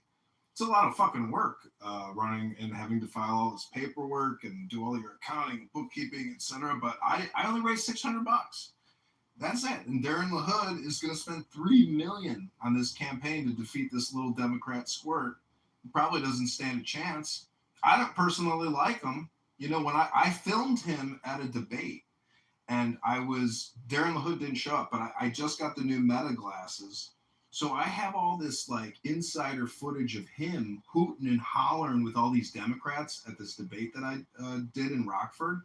It's a lot of fucking work, running and having to file all this paperwork and do all your accounting, bookkeeping, etc. But I only raised $600. That's it. And Darren LaHood is going to spend $3 million on this campaign to defeat this little Democrat squirt. He probably doesn't stand a chance. I don't personally like him. You know, when I filmed him at a debate, and Darren LaHood didn't show up, but I just got the new Meta glasses. So I have all this like insider footage of him hooting and hollering with all these Democrats at this debate that I did in Rockford.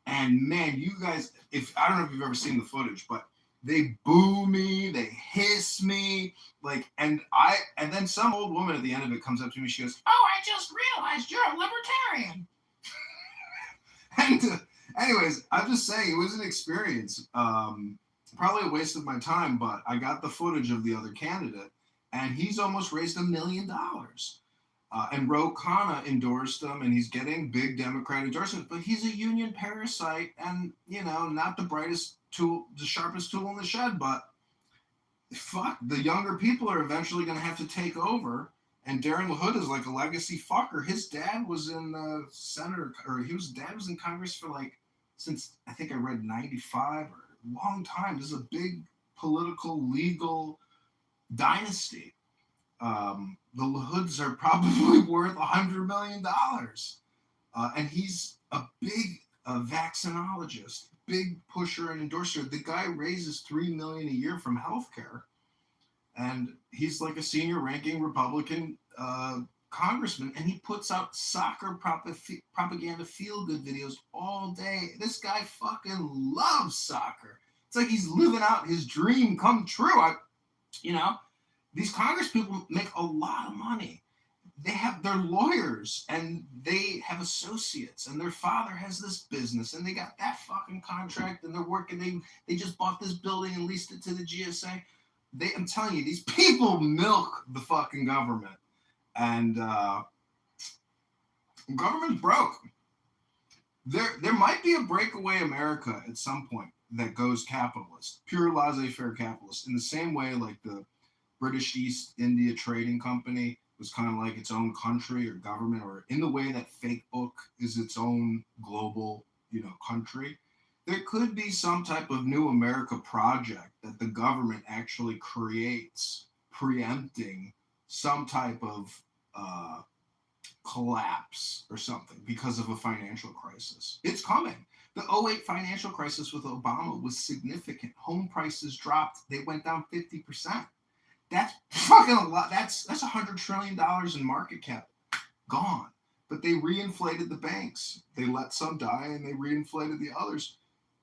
And man, you guys, I don't know if you've ever seen the footage, but they boo me, they hiss me, like, and then some old woman at the end of it comes up to me, she goes, "Oh, I just realized you're a libertarian." And anyways, I'm just saying it was an experience. Probably a waste of my time, but I got the footage of the other candidate, and he's almost raised $1 million. And Ro Khanna endorsed him, and he's getting big Democrat endorsement, but he's a union parasite and, you know, not the brightest tool, the sharpest tool in the shed, but fuck, the younger people are eventually going to have to take over. And Darren LaHood is like a legacy fucker. His dad was in the Senate, or dad was in Congress for like, since I think I read 95 or a long time. This is a big political, legal dynasty. The LaHoods are probably worth $100 million. And he's a big vaccinologist, big pusher and endorser. The guy raises $3 million a year from healthcare. And he's like a senior ranking Republican congressman. And he puts out soccer propaganda feel-good videos all day. This guy fucking loves soccer. It's like he's living out his dream come true. These Congress people make a lot of money. They're lawyers and they have associates, and their father has this business and they got that fucking contract and they're working. They just bought this building and leased it to the GSA. I'm telling you, these people milk the fucking government, and government's broke. There might be a breakaway America at some point that goes capitalist, pure laissez-faire capitalist, in the same way like the British East India Trading Company was kind of like its own country or government, or in the way that Facebook is its own global, country. There could be some type of new America project that the government actually creates, preempting some type of collapse or something because of a financial crisis. It's coming. The 2008 financial crisis with Obama was significant. Home prices dropped. They went down 50%. That's fucking a lot. That's $100 trillion in market cap gone. But they reinflated the banks. They let some die and they reinflated the others.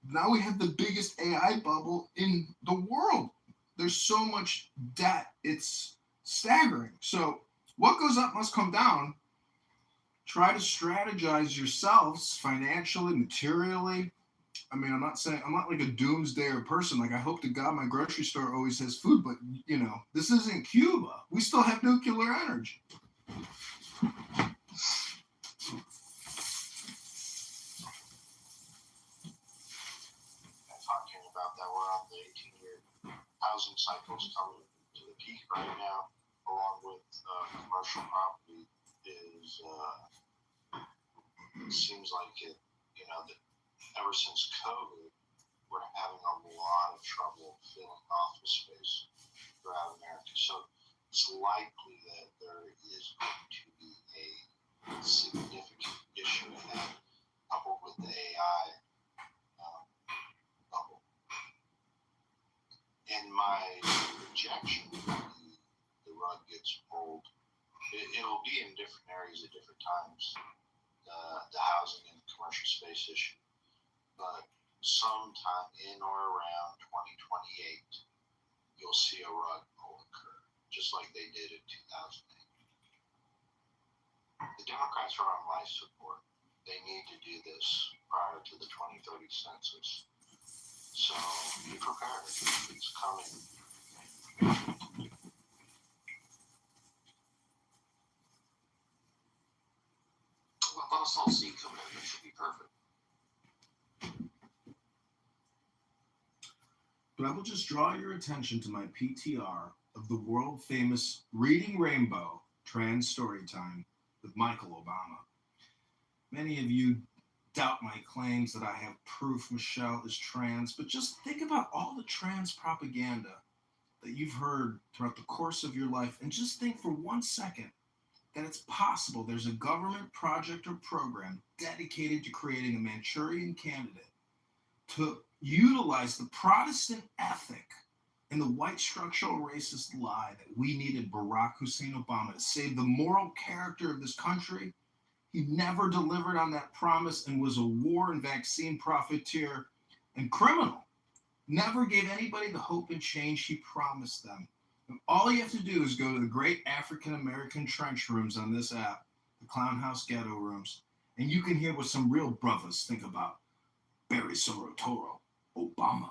Now we have the biggest AI bubble in the world. There's so much debt. It's staggering. So what goes up must come down. Try to strategize yourselves financially, materially. I mean, I'm not like a doomsdayer person. Like, I hope to God my grocery store always has food, but, this isn't Cuba. We still have nuclear energy. Talking about that, we're on the 18-year housing cycles coming to the peak right now, along with commercial property is, it seems like it, that ever since COVID, we're having a lot of trouble filling office space throughout America. So it's likely that there is going to be a significant issue ahead, coupled with the AI bubble. And my projection, the rug gets pulled. It'll be in different areas at different times, the housing and commercial space issue. But sometime in or around 2028, you'll see a rug pull occur, just like they did in 2008. The Democrats are on life support. They need to do this prior to the 2030 census. So be prepared. It's coming. perfect. But I will just draw your attention to my PTR of the world famous Reading Rainbow Trans Story Time with Michael Obama. Many of you doubt my claims that I have proof Michelle is trans, but just think about all the trans propaganda that you've heard throughout the course of your life, and just think for 1 second that it's possible there's a government project or program dedicated to creating a Manchurian candidate to utilize the Protestant ethic and the white structural racist lie that we needed Barack Hussein Obama to save the moral character of this country. He never delivered on that promise and was a war and vaccine profiteer and criminal. Never gave anybody the hope and change he promised them. And all you have to do is go to the great African American trench rooms on this app, the Clown House Ghetto Rooms, and you can hear what some real brothers think about Barry Sorotoro Obama.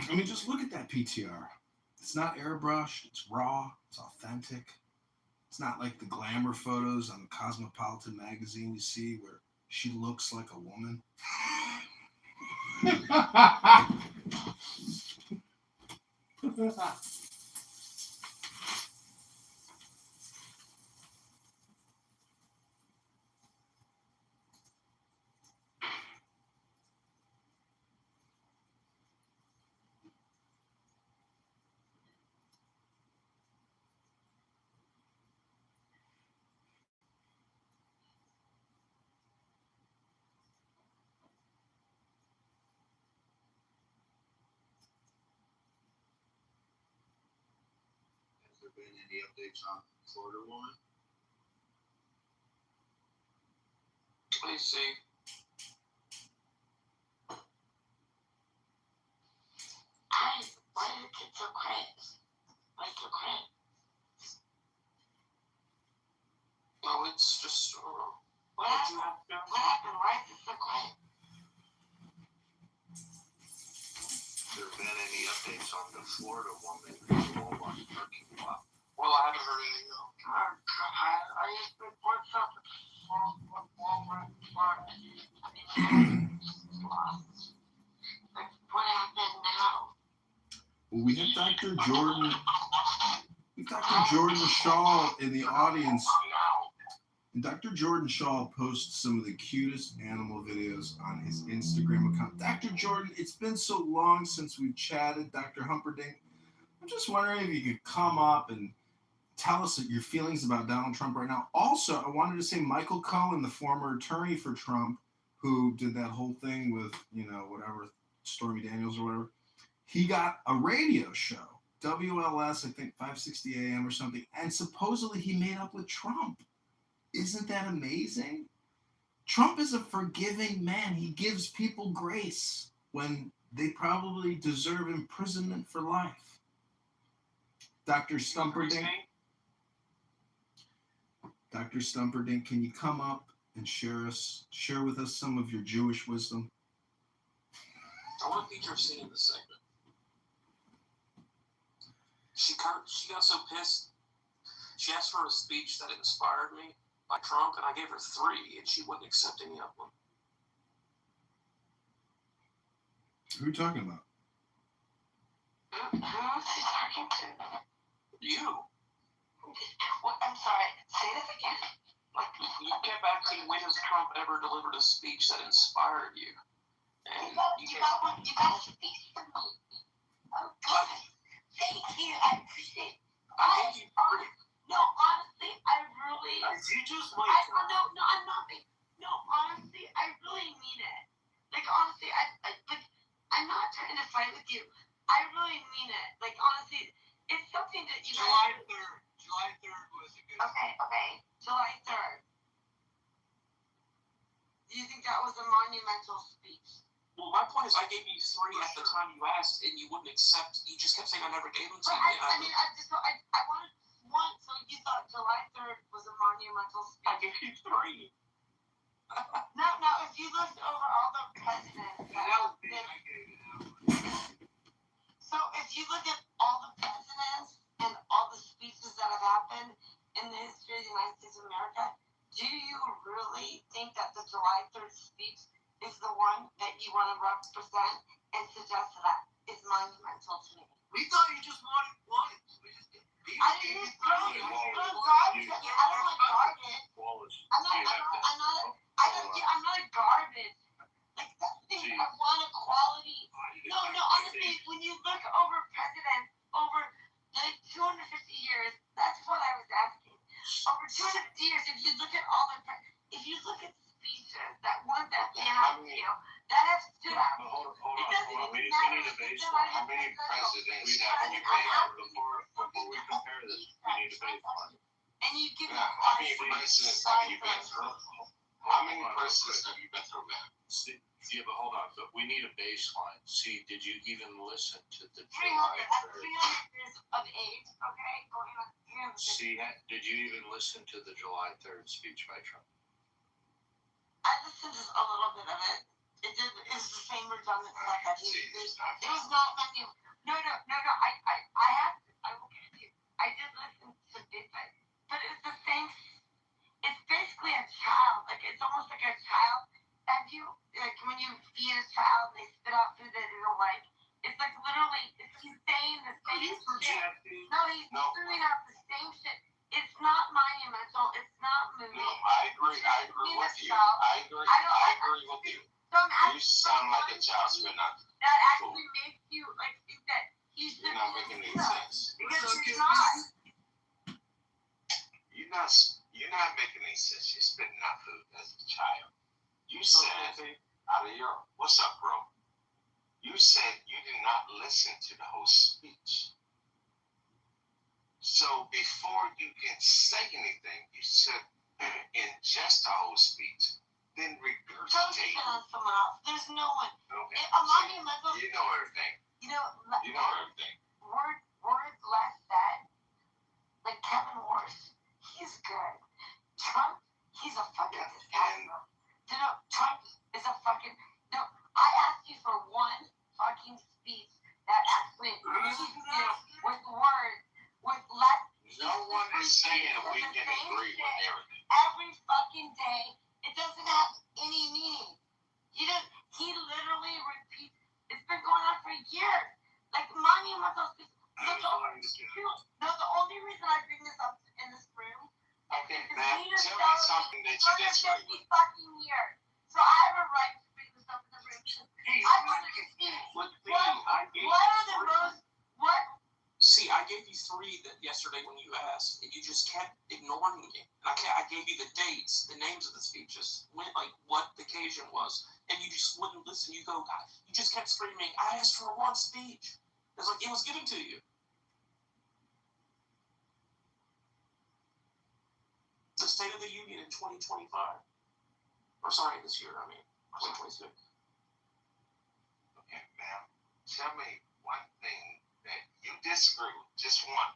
I mean, just look at that PTR. It's not airbrushed, it's raw, it's authentic. It's not like the glamour photos on the Cosmopolitan magazine you see where she looks like a woman. Has there been any updates on Florida woman? Let me see. Why did it get so quiet? Why so quiet? No, it's just. What happened? What happened? Why is it so quiet? Has there been any updates on the Florida woman in the Walmart parking lot? Well, I haven't heard anything though. I used to report something from Walmart. What happened now? Well, we have Dr. Jordan Shaw in the audience. And Dr. Jordan Shaw posts some of the cutest animal videos on his Instagram account. Dr. Jordan, it's been so long since we've chatted, Dr. Humperdinck. I'm just wondering if you could come up and tell us your feelings about Donald Trump right now. Also, I wanted to say Michael Cohen, the former attorney for Trump, who did that whole thing with, whatever, Stormy Daniels or whatever, he got a radio show, WLS, I think 560 AM or something, and supposedly he made up with Trump. Isn't that amazing? Trump is a forgiving man. He gives people grace when they probably deserve imprisonment for life. Dr. Stumperdink, can you come up and share with us some of your Jewish wisdom? I want a picture of seeing this segment. She got so pissed. She asked for a speech that inspired me by Trump, and I gave her 3, and she wouldn't accept any of them. Who are you talking about? Who is he talking to? You. What? I'm sorry. Say this again. You kept asking when has Trump ever delivered a speech that inspired you? And You got a speech for me. Oh, good. Thank you. I appreciate it. I think you. No, honestly, I really. You just No, I'm not being. No, honestly, I really mean it. Like, honestly, I'm not trying to fight with you. I really mean it. Like, honestly, it's something that you. July 3rd was a good. Okay. July 3rd. Do you think that was a monumental speech? Well, my point is, I gave you 3 at the time you asked, and you wouldn't accept. You just kept saying I never gave them to But you. I wanted one, so you thought July 3rd was a monumental speech. I gave you 3. Now, if you looked over all the presidents that have been, so if you look at all the presidents and all the speeches that have happened in the history of the United States of America, do you really think that the July 3rd speech is the one that you want to represent and suggest that is monumental to me? We thought you just wanted one. We just I didn't throw garbage at you. I don't like garbage. I'm not a garbage. Like that thing, I want equality. No, honestly, when you look over presidents over the 250 years, that's what I was asking. Over 250 years, if you look at all the, if you look at speeches, that one that they have to you, that has stood out. Hold It on. doesn't We even need matter a if it's baseline. not How many presidential. presidents have we had before we compare this? We need a baseline. And you give me How many presidents have you been through? How many presidents have you been through, man? Yeah, but hold on. But we need a baseline. See, did you even listen to the 300 July at 3rd? 300 years of age, okay? Going on 300. See, did you even listen to the July 3rd speech by Trump? I listened to a little bit of it. It's the same redundant stuff that he used. It was not many. No. I will give you. I did listen to it, but it's the same. It's basically a child. Like it's almost like a child. Have you like when you feed a child and they spit out food that they don't like? It's like literally. He's saying the same shit. No, he's spitting out the same shit. It's not monumental. It's not moving. No, I agree with you. I agree with you. So I'm You asking sound like a child spitting out. that actually makes you like think that you should You're not making any sense. because you're not. You're not making any sense. You're spitting out food as a child. You said out of your what's up, bro? You said you did not listen to the whole speech. So before you can say anything, you should ingest the whole speech, then regurgitate. On someone else. There's no one. Okay. A monumental. You know everything. You know everything. Words less said. Like Kevin Morris, he's good. Trump, he's a fucking disaster. Trump is a fucking. No, I asked you for one fucking speech that actually moves you with words, with less. No one is saying we can agree with everything. Every fucking day, it doesn't have any meaning. He literally repeats. It's been going on for years. Like monumental speeches. No, the only reason I bring this up in this room. Okay, man, tell me something that you disagree with. Fucking years. So I have a right to bring this up in the room. I wanted to see what are the most See, I gave you three yesterday when you asked, and you just kept ignoring me. And I gave you the dates, the names of the speeches, like what the occasion was, and you just wouldn't listen. You just kept screaming, I asked for one speech. It's like it was given to you. The State of the Union in 2025. Or sorry, this year, 2026. Okay, ma'am, tell me one thing that you disagree with, just one.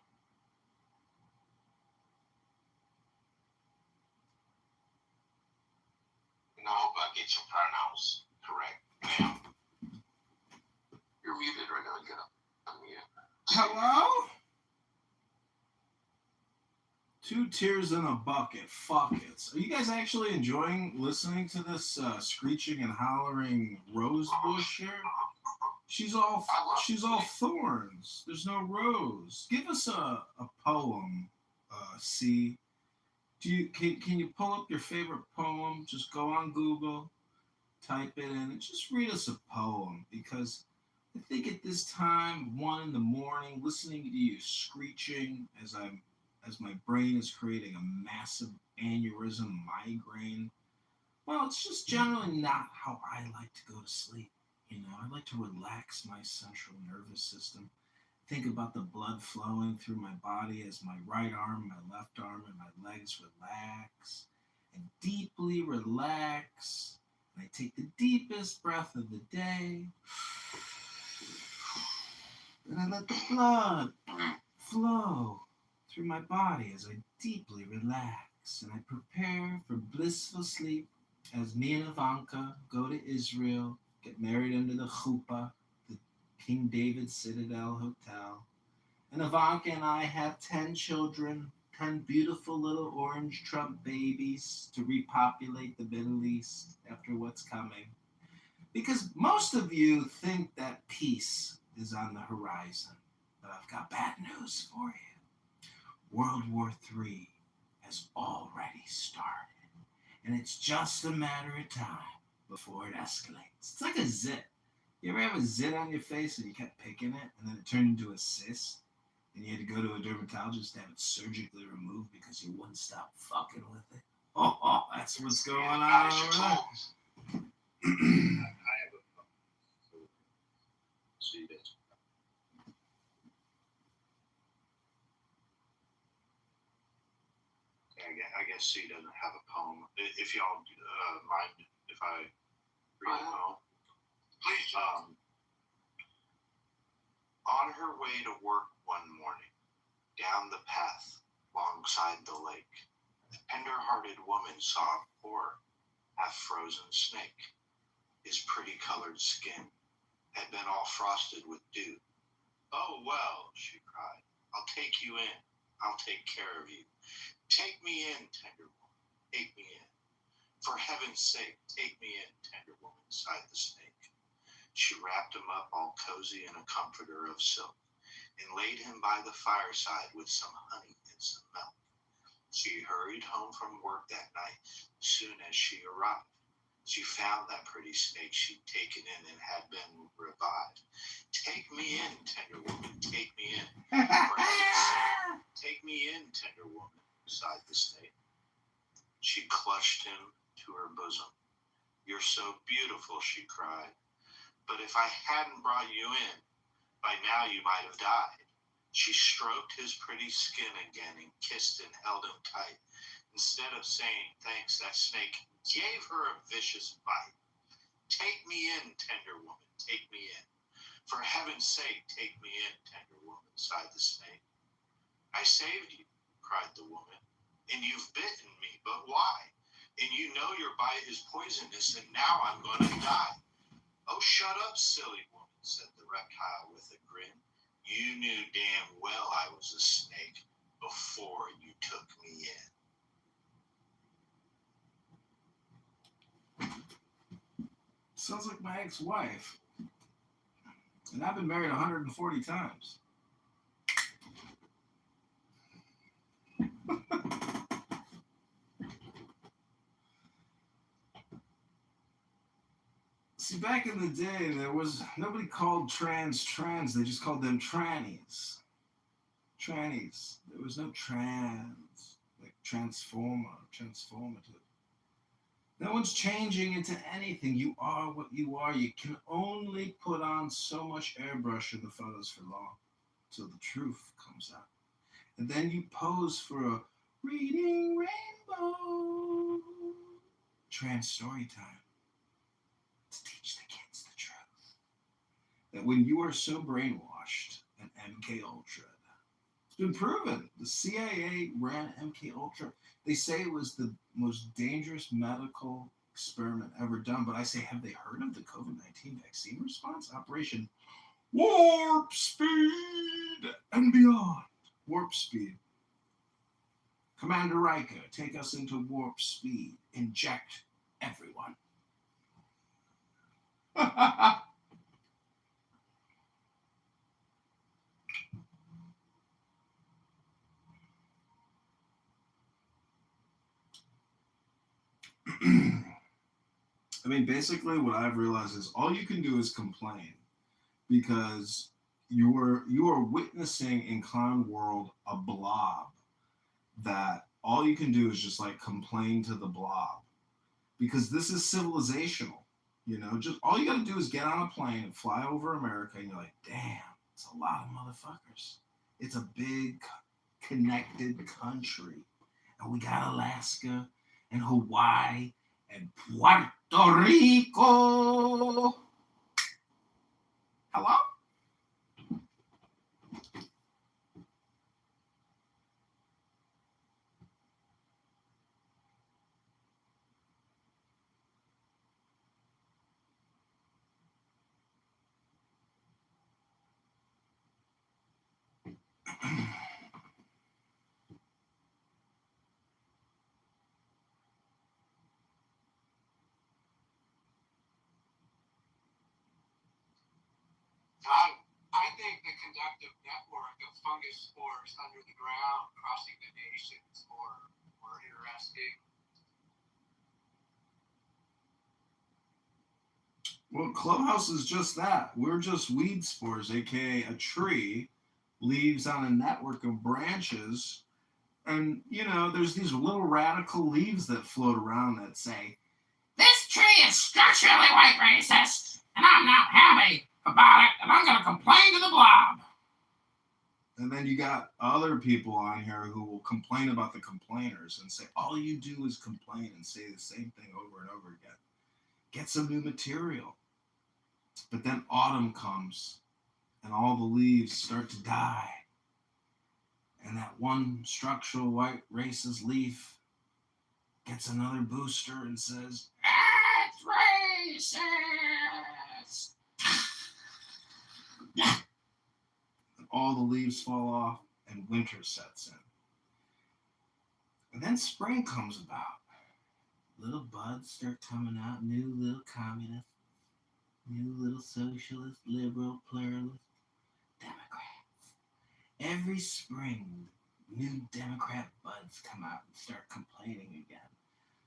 And I hope I get your pronouns correct, ma'am. You're muted right now. Get up. Unmute. Hello? 2 tears in a bucket. Fuck it. Are you guys actually enjoying listening to this screeching and hollering rose bush here? She's all thorns. There's no rose. Give us a poem, C. Can you pull up your favorite poem? Just go on Google, type it in, and just read us a poem, because I think at this time, 1 a.m, listening to you screeching as my brain is creating a massive aneurysm migraine, well, it's just generally not how I like to go to sleep. I like to relax my central nervous system, think about the blood flowing through my body as my right arm, my left arm, and my legs relax, and deeply relax. And I take the deepest breath of the day, and I let the blood flow through my body as I deeply relax, and I prepare for blissful sleep as me and Ivanka go to Israel, get married under the chuppah, the King David Citadel Hotel. And Ivanka and I have 10 children, 10 beautiful little orange Trump babies to repopulate the Middle East after what's coming. Because most of you think that peace is on the horizon. But I've got bad news for you. World War III has already started. And it's just a matter of time before it escalates. It's like a zit. You ever have a zit on your face and you kept picking it and then it turned into a cyst? And you had to go to a dermatologist to have it surgically removed because you wouldn't stop fucking with it. Oh, that's what's going on over there. I have a see this. I guess C doesn't have a poem. If y'all mind if I read a poem? Please. On her way to work one morning, down the path alongside the lake, a tender-hearted woman saw a poor, half-frozen snake. His pretty-colored skin had been all frosted with dew. "Oh, well," she cried, "I'll take you in. I'll take care of you. Take me in, tender woman. Take me in. For heaven's sake, take me in, tender woman," sighed the snake. She wrapped him up all cozy in a comforter of silk and laid him by the fireside with some honey and some milk. She hurried home from work that night. Soon as she arrived, she found that pretty snake she'd taken in and had been revived. "Take me in, tender woman, take me in. For heaven's sake, take me in, tender woman," sighed the snake. She clutched him to her bosom. "You're so beautiful," she cried. "But if I hadn't brought you in, by now you might have died." She stroked his pretty skin again and kissed and held him tight. Instead of saying thanks, that snake gave her a vicious bite. "Take me in, tender woman, take me in. For heaven's sake, take me in, tender woman," sighed the snake. "I saved you," cried the woman, "and you've bitten me, but why? And you know your bite is poisonous, and now I'm going to die." "Oh, shut up, silly woman," said the reptile with a grin. "You knew damn well I was a snake before you took me in." Sounds like my ex-wife. And I've been married 140 times. See, back in the day, there was nobody called trans. They just called them trannies. Trannies. There was no trans, like transformative. No one's changing into anything. You are what you are. You can only put on so much airbrush in the photos for long till the truth comes out. And then you pose for a reading rainbow trans story time to teach the kids the truth. That when you are so brainwashed and MK Ultra, it's been proven. The CIA ran MK Ultra. They say it was the most dangerous medical experiment ever done. But I say, have they heard of the COVID-19 vaccine response? Operation Warp Speed and beyond. Warp Speed. Commander Riker, take us into warp speed. Inject everyone. I mean, basically, what I've realized is all you can do is complain, because you are witnessing in clown world a blob that all you can do is just like complain to the blob, because this is civilizational. Just all you got to do is get on a plane and fly over America, and you're like, damn, it's a lot of motherfuckers. It's a big connected country, and we got Alaska and Hawaii and Puerto Rico. Hello? productive network of fungus spores under the ground crossing the nations more interesting. Well, Clubhouse is just that. We're just weed spores, aka a tree, leaves on a network of branches. And, you know, there's these little radical leaves that float around that say, "This tree is structurally white racist, and I'm not happy about it, and I'm going to complain to the blob." And then you got other people on here who will complain about the complainers and say, all you do is complain and say the same thing over and over again. Get some new material. But then autumn comes, and all the leaves start to die. And that one structural white racist leaf gets another booster and says, "It's racist!" And all the leaves fall off and winter sets in. And then spring comes about. Little buds start coming out, new little communists, new little socialist, liberal, pluralist, Democrats. Every spring, new Democrat buds come out and start complaining again.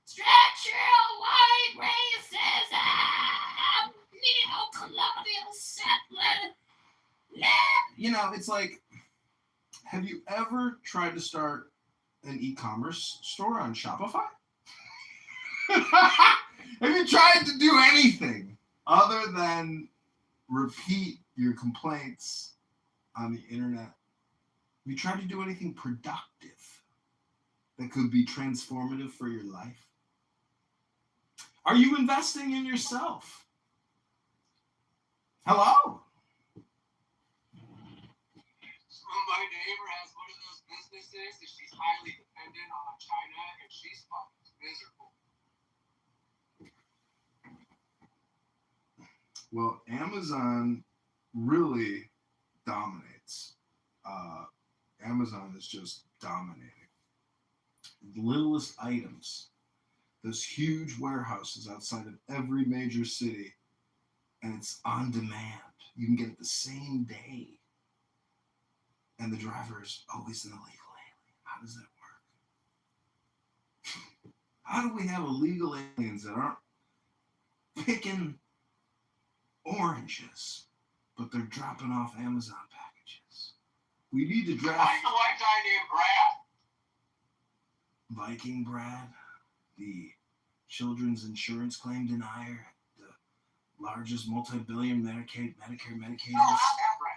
Structural white racism, neo-colonial settler. You know, it's like, have you ever tried to start an e-commerce store on Shopify? Have you tried to do anything other than repeat your complaints on the internet? Have you tried to do anything productive that could be transformative for your life? Are you investing in yourself? Hello? My neighbor has one of those businesses and she's highly dependent on China and she's fucking miserable. Well, Amazon really dominates. Amazon is just dominating. The littlest items, those huge warehouses outside of every major city, and it's on demand. You can get it the same day. And the driver is always an illegal alien. How does that work? How do we have illegal aliens that aren't picking oranges, but they're dropping off Amazon packages? We need to draft Like the white guy named Brad. Viking Brad, the children's insurance claim denier, the largest multi-billion Medicare, Medicaid. No, not that Brad.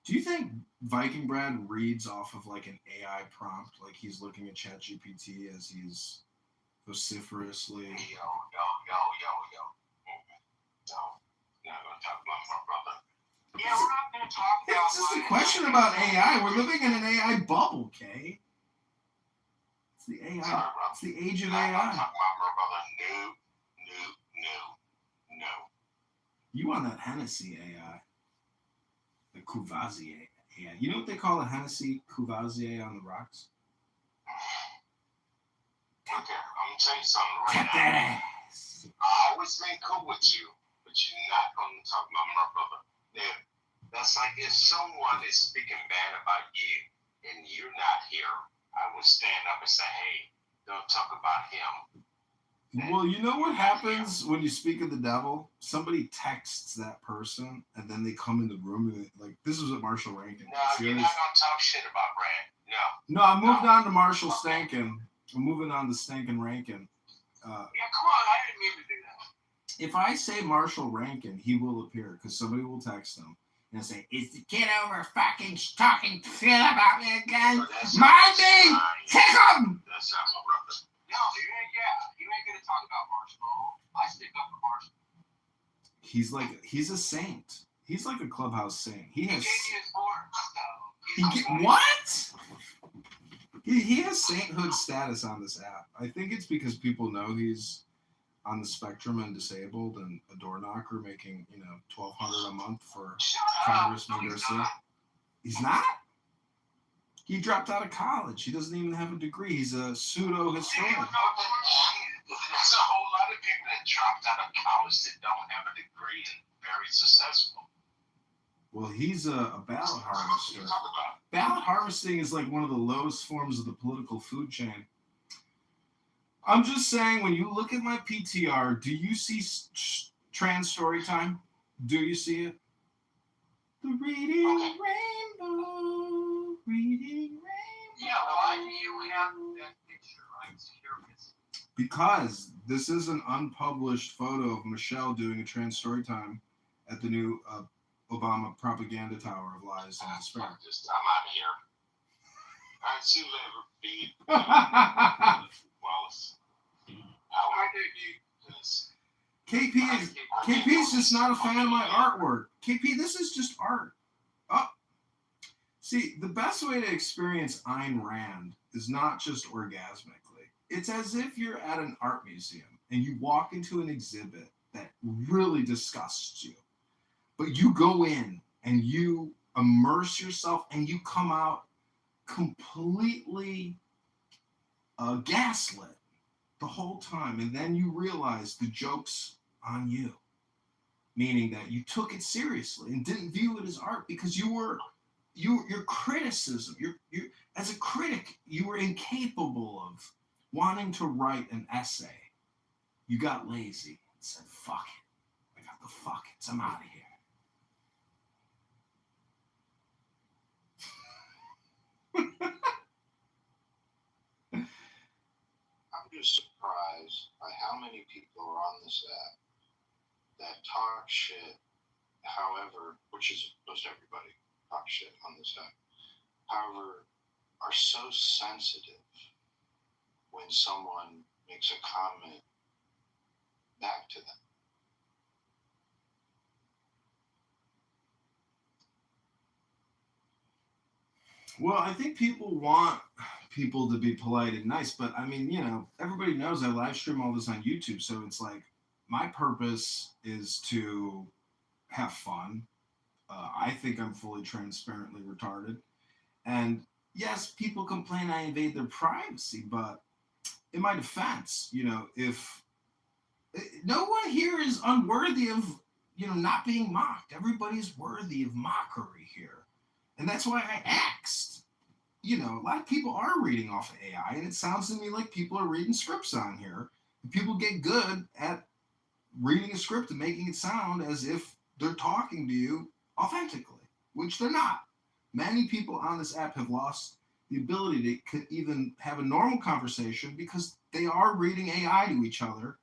Do you think Viking Brad reads off of like an AI prompt, like he's looking at ChatGPT as he's vociferously? Yo. No, not gonna talk about my brother. Yeah, we're not going to talk about It's just a question about AI. We're living in an AI bubble, Kay. It's the AI. Sorry, bro. It's the age of I'm not AI. talking about my brother. No. You on that Hennessy AI, the Courvoisier AI. You know what they call a Hennessy Courvoisier on the rocks? Okay, I'm gonna tell you something right Cut now. that ass. I always been cool with you, but you're not gonna talk about my brother. Now, that's like if someone is speaking bad about you and you're not here, I would stand up and say, hey, don't talk about him. Well, you know what happens when you speak of the devil? Somebody texts that person, and then they come in the room and like, this was at Marshall Rankin. No, you're not gonna talk shit about Brad. No. No, I'm moving on to Marshall Stankin. I'm moving on to Stankin Rankin. Yeah, come on, I didn't mean to do that. If I say Marshall Rankin, he will appear because somebody will text him and say, "Is the Kitover fucking talking shit about me again? Mind me! Kick him!" That's not my brother. No, you ain't going to talk about Marshall. I stick up for Marshall. He's a saint. He's like a clubhouse saint. He He has. gave me his horn, so. What? He has sainthood status on this app. I think it's because people know he's on the spectrum and disabled and a door knocker making, $1,200 a month for Congressman Garcia. He's not? He dropped out of college. He doesn't even have a degree. He's a pseudo historian. There's a whole lot of people that dropped out of college that don't have a degree and very successful. Well, he's a ballot What harvester. you talking about? Ballot harvesting is like one of the lowest forms of the political food chain. I'm just saying, when you look at my PTR, do you see trans story time? Do you see it? The reading Okay. rainbow, reading rainbow. Yeah, why do you have that picture? I'm curious. Because this is an unpublished photo of Michelle doing a trans story time at the new Obama propaganda tower of lies and despair. I'm out of here. All right, see you later, B. Wallace. Why did you? Yes. KP is just not a fan of my artwork. KP, this is just art. Oh, see, the best way to experience Ayn Rand is not just orgasmically. It's as if you're at an art museum and you walk into an exhibit that really disgusts you. But you go in and you immerse yourself and you come out completely gaslit the whole time. And then you realize the joke's on you. Meaning that you took it seriously and didn't view it as art because your criticism, you as a critic, you were incapable of wanting to write an essay. You got lazy and said, fuck it. I got the fuck it. I'm out of here. I'm just surprised by how many people are on this app that talk shit, however, which is most everybody talk shit on this app, however, are so sensitive when someone makes a comment back to them. Well, I think people want people to be polite and nice, but I mean, everybody knows I live stream all this on YouTube, so it's like my purpose is to have fun. I think I'm fully transparently retarded. And yes, people complain I invade their privacy, but in my defense, if no one here is unworthy of, not being mocked. Everybody's worthy of mockery here. And that's why I asked. A lot of people are reading off of AI, and it sounds to me like people are reading scripts on here. And people get good at reading a script and making it sound as if they're talking to you authentically, which they're not. Many people on this app have lost the ability to even have a normal conversation because they are reading AI to each other.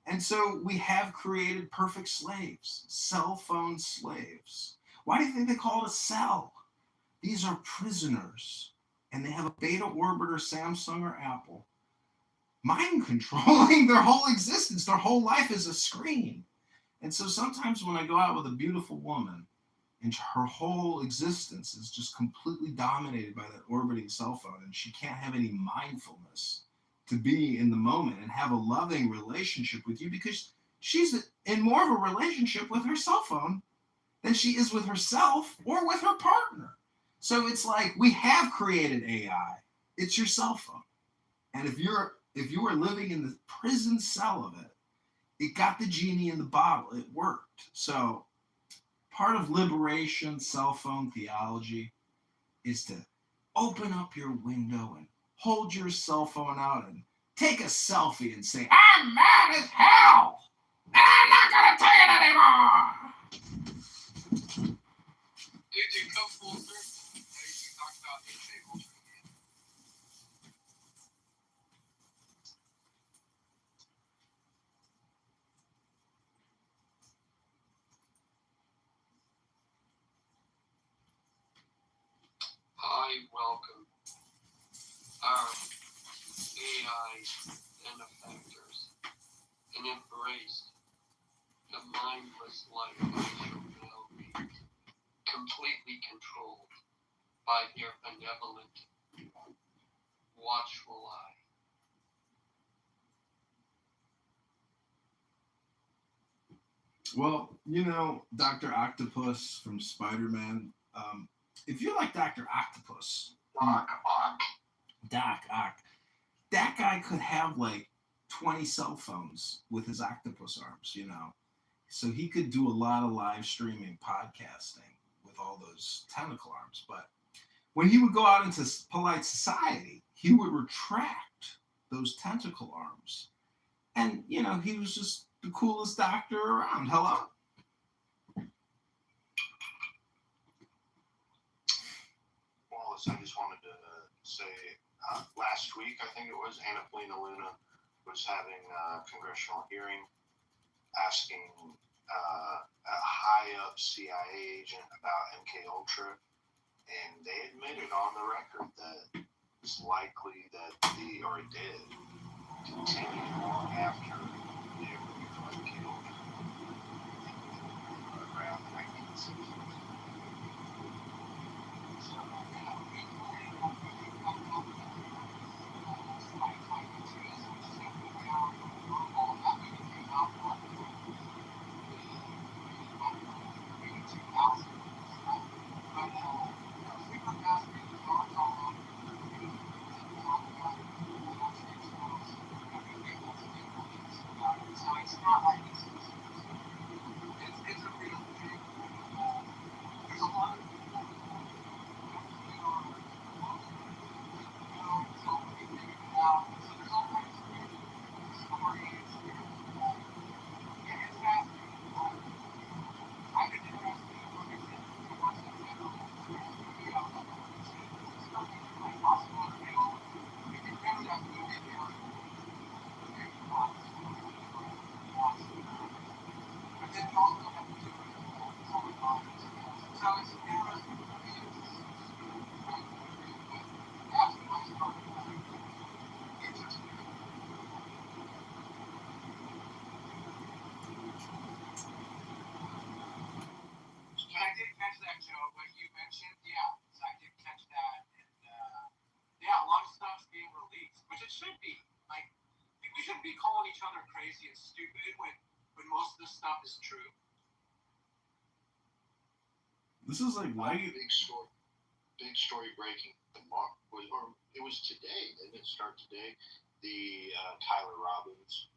And so we have created perfect slaves, cell phone slaves. Why do you think they call it a cell? These are prisoners, and they have a beta orbiter, Samsung or Apple, mind controlling their whole existence. Their whole life is a screen. And so sometimes when I go out with a beautiful woman and her whole existence is just completely dominated by that orbiting cell phone, and she can't have any mindfulness to be in the moment and have a loving relationship with you because she's in more of a relationship with her cell phone than she is with herself or with her partner. So it's like we have created AI. It's your cell phone. And if you are living in the prison cell of it, it got the genie in the bottle. It worked. So part of liberation cell phone theology is to open up your window and hold your cell phone out and take a selfie and say, I'm mad as hell. And I'm not going to take it anymore. Did you come full circle? You talk about disabled. I welcome our AI benefactors and embrace the mindless life I shall now lead, completely controlled by their benevolent, watchful eye. Well, Dr. Octopus from Spider-Man, if you like Dr. Octopus, Doc Ock, that guy could have like 20 cell phones with his octopus arms, So he could do a lot of live streaming, podcasting with all those tentacle arms. But when he would go out into polite society, he would retract those tentacle arms. And, you know, he was just the coolest doctor around. Hello? Wallace, I just wanted to say last week, I think it was, Anna Polina Luna was having a congressional hearing asking a high-up CIA agent about MK Ultra, and they admitted on the record that it's likely that or it did, continue long after the agreement for MK Ultra. Around the 1960s. I did catch that, Joe, what you mentioned. Yeah, I did catch that. And yeah, a lot of stuff's being released, which it should be. Like, we shouldn't be calling each other crazy and stupid when most of this stuff is true. This is like Big story breaking. It was today. Didn't it start today? The Tyler Robbins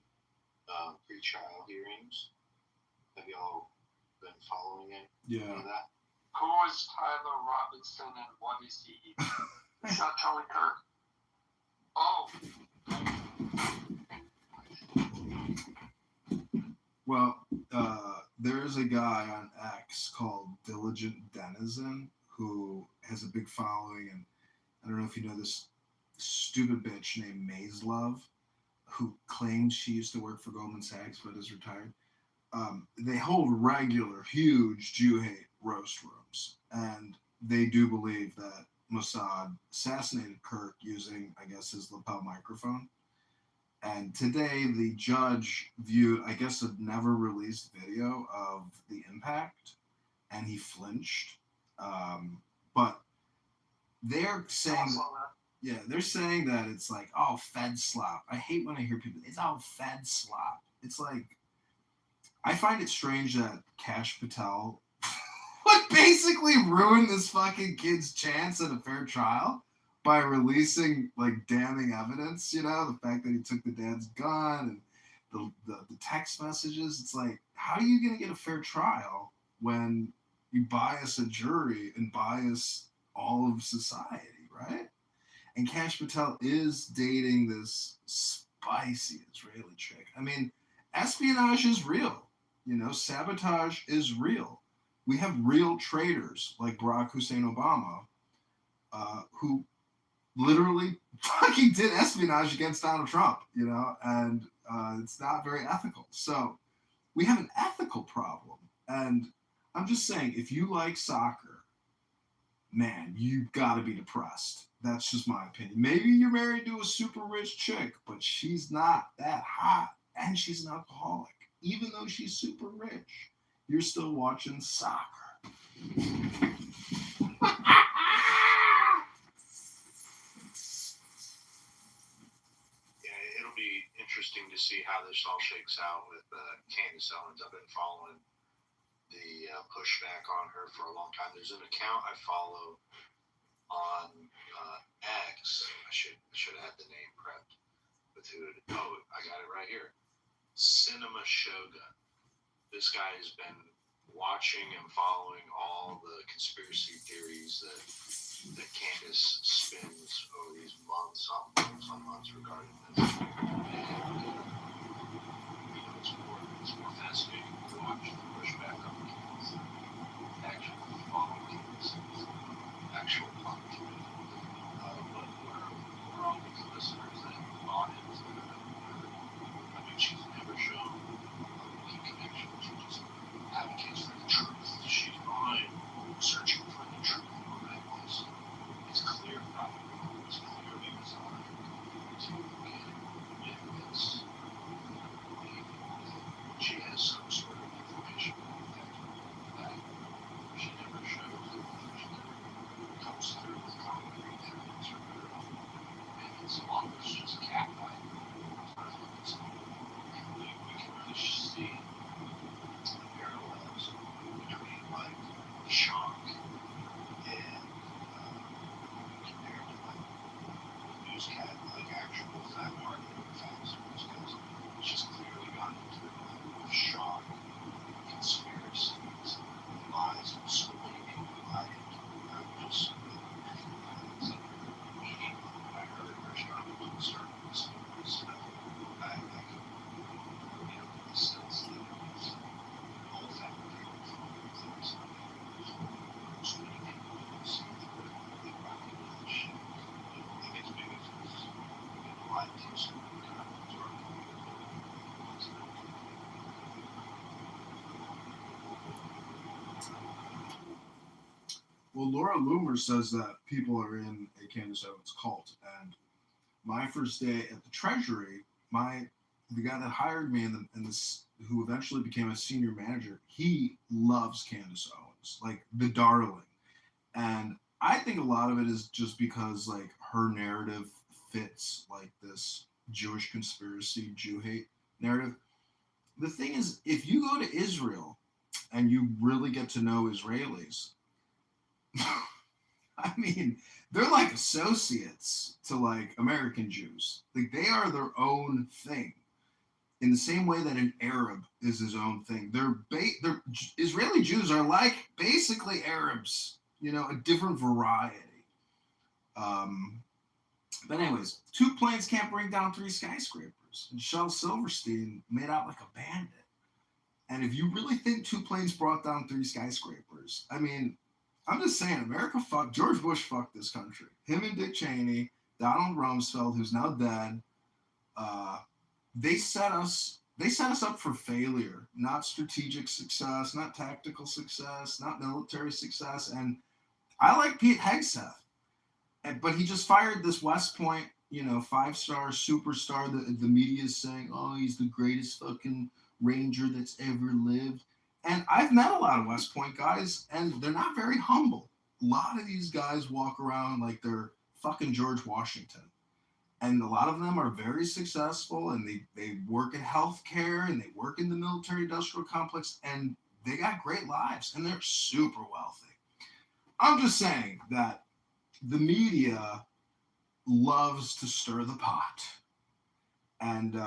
pre-trial hearings. Have y'all been following it? Yeah. You know that? Who is Tyler Robinson and what is he? Is that Charlie Kirk? Oh. Well, there is a guy on X called Diligent Denizen who has a big following, and I don't know if you know this stupid bitch named Maze Love, who claims she used to work for Goldman Sachs but is retired. They hold regular, huge Jew hate roast rooms, and they do believe that Mossad assassinated Kirk using, I guess, his lapel microphone. And today, the judge viewed, I guess, a never released video of the impact, and he flinched. But they're saying, they're saying that it's like, oh, Fed slop. I hate when I hear people, it's all Fed slop. It's like, I find it strange that Kash Patel would basically ruin this fucking kid's chance at a fair trial by releasing like damning evidence, you know, the fact that he took the dad's gun and the text messages. It's like, how are you going to get a fair trial when you bias a jury and bias all of society, right? And Kash Patel is dating this spicy Israeli chick. I mean, espionage is real. You know, sabotage is real. We have real traitors like Barack Hussein Obama, who literally fucking did espionage against Donald Trump, you know, and it's not very ethical. So we have an ethical problem. And I'm just saying, if you like soccer, man, you've got to be depressed. That's just my opinion. Maybe you're married to a super rich chick, but she's not that hot, and she's an alcoholic. Even though she's super rich, you're still watching soccer. It'll be interesting to see how this all shakes out with Candace Owens. I've been following the pushback on her for a long time. There's an account I follow on X. I should have had the name prepped with who. I got it right here. Cinema Shogun. This guy has been watching and following all the conspiracy theories that Candace spins over these months on months regarding this. And, it's more fascinating to watch the pushback on Candace than actually follow Candace's actual plot. But we're all these listeners that bought into I mean, she's never shown a connection. She just advocates for the truth. She's behind searching for the truth on that place. It's clear from it. It's clearly designed to get evidence. She has some sort of information that she never shows. She never comes through with concrete evidence or whatever. And it's almost just catfight. We can really see the parallels between like shock and compared to like newscat, like actual fact marketing facts or newscast. She's clearly gone into a level of shock, conspiracies, lies, and so many people lied into it. I was just it's like a meeting I heard her starting to listen to this stuff. I could, still see these whole fabricated things. So many people see through it. They recognize this shit. They don't think it's big as this. They lied to so many times. Well, Laura Loomer says that people are in a Candace Owens cult, and my first day at the Treasury, the guy that hired me and this who eventually became a senior manager, he loves Candace Owens, like the darling. And I think a lot of it is just because like her narrative fits like this Jewish conspiracy, Jew hate narrative. The thing is, if you go to Israel and you really get to know Israelis, I mean, they're like associates to like American Jews. Like they are their own thing. In the same way that an Arab is his own thing. They're Israeli Jews are like basically Arabs, a different variety. But anyways, 2 planes can't bring down 3 skyscrapers. And Shel Silverstein made out like a bandit. And if you really think 2 planes brought down 3 skyscrapers, I mean, I'm just saying, George Bush fucked this country. Him and Dick Cheney, Donald Rumsfeld, who's now dead, they set us up for failure, not strategic success, not tactical success, not military success. And I like Pete Hegseth, but he just fired this West Point, 5-star superstar. The media is saying, oh, he's the greatest fucking Ranger that's ever lived. And I've met a lot of West Point guys, and they're not very humble. A lot of these guys walk around like they're fucking George Washington. And a lot of them are very successful, and they work in healthcare, and they work in the military-industrial complex, and they got great lives, and they're super wealthy. I'm just saying that the media loves to stir the pot. And,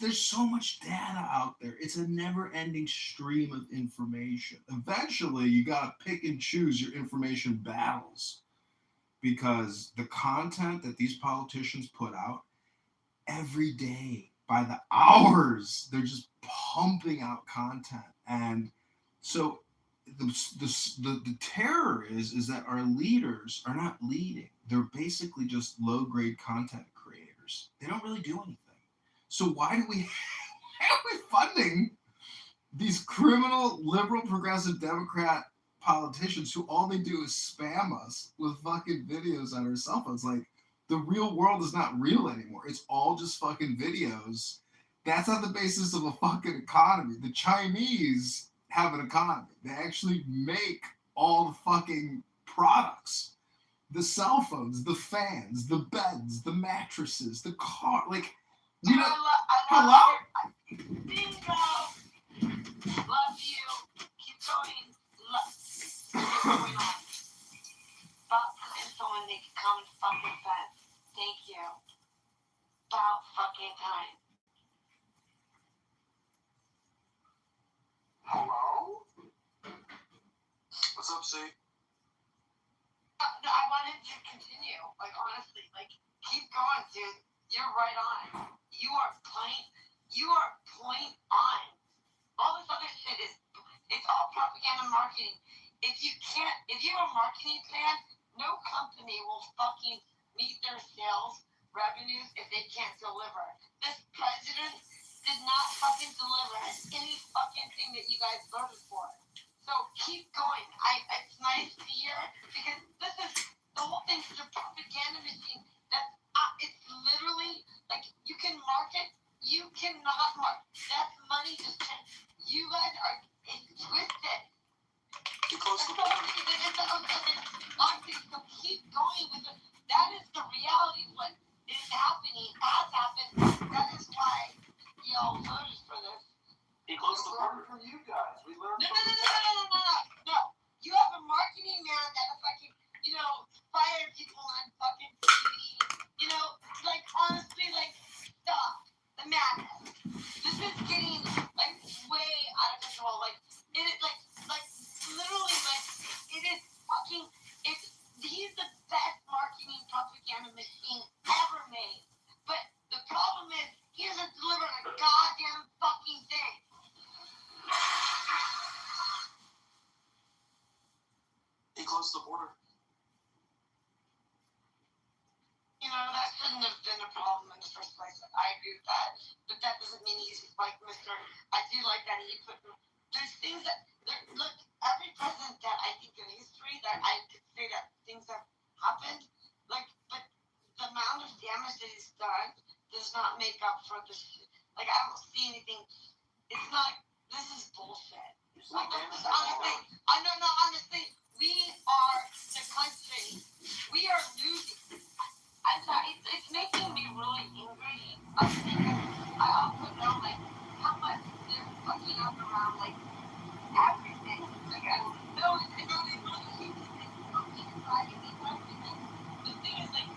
there's so much data out there. It's a never-ending stream of information. Eventually, you got to pick and choose your information battles, because the content that these politicians put out every day, by the hours, they're just pumping out content. And so the terror is that our leaders are not leading. They're basically just low-grade content creators. They don't really do anything. So why are we funding these criminal, liberal, progressive, Democrat politicians who all they do is spam us with fucking videos on our cell phones? Like, the real world is not real anymore. It's all just fucking videos. That's not the basis of a fucking economy. The Chinese have an economy. They actually make all the fucking products. The cell phones, the fans, the beds, the mattresses, the car. Like, hello? Bingo! Love you. Keep going. Keep going on. About some info and they can come and fucking fence. Thank you. About fucking time. see? No, I wanted to continue. Like honestly, like keep going, dude. You're right on. You are point on. All this other shit is it's all propaganda marketing. If you have a marketing plan, no company will fucking meet their sales revenues if they can't deliver. This president did not fucking deliver any fucking thing that you guys voted for. So keep going. It's nice to hear because this is the whole thing is a propaganda machine. That it's literally like you can market, you cannot market. That's money just you guys are it's twisted. You close the So keep going with it. That is the reality. What is happening has happened. That is why y'all voted for this. He closed the border. From you guys, we learned. No. You have a marketing man that fucking, fired people on fucking TV. Like honestly, like stop the madness. This is getting like way out of control. Like it is like literally like it is fucking. He's the best marketing propaganda machine ever made. But the problem is he doesn't deliver a goddamn fucking thing. He closed the border. That shouldn't have been a problem in the first place. I agree with that. But that doesn't mean he's like Mr. I do like that he put. There's things that. Look, every president that I think in history that I could say that things have happened, but the amount of damage that he's done does not make up for the shit. Like, I don't see anything. It's not. This is bullshit. Like, honestly, we are the country. We are losing. I'm sorry, it's making me really angry. I also know, like, how much they're fucking up around, like, everything. Like, I know it's really huge. It's fucking driving me everything. The thing is, like,